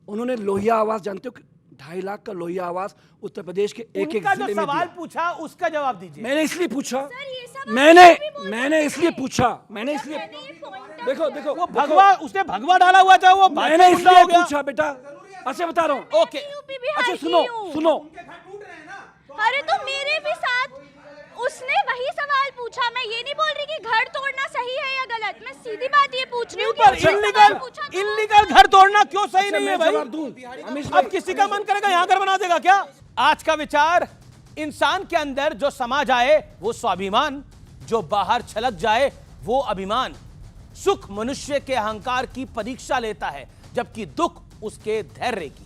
B: उन्होंने लोहिया आवास, जानते हो 2.5 लाख का लोहिया आवास उत्तर प्रदेश के एक
A: उनका
B: जिले
A: जो
B: में
A: सवाल
B: दिया।
A: पूछा उसका जवाब दीजिए।
B: मैंने इसलिए पूछा, मैंने इसलिए पूछा, देखो
A: वो भगवा, उसने भगवा डाला हुआ था, वो
B: मैंने इसलिए पूछा बेटा, अच्छा बता रहा हूँ।
A: ओके,
B: अच्छा सुनो,
C: अरे तो मेरे भी साथ उसने वही सवाल पूछा। मैं ये नहीं बोल रही कि घर तोड़ना सही है या गलत, मैं सीधी बात ये पूछ रही हूँ कि
A: इल्लीगल घर तोड़ना क्यों सही नहीं है भाई? अब किसी का मन करेगा यहाँ घर बना देगा क्या? आज का विचार, इंसान के अंदर जो समा जाए वो स्वाभिमान, जो बाहर छलक जाए वो अभिमान। सुख मनुष्य के अहंकार की परीक्षा लेता है, जबकि दुख उसके धैर्य की।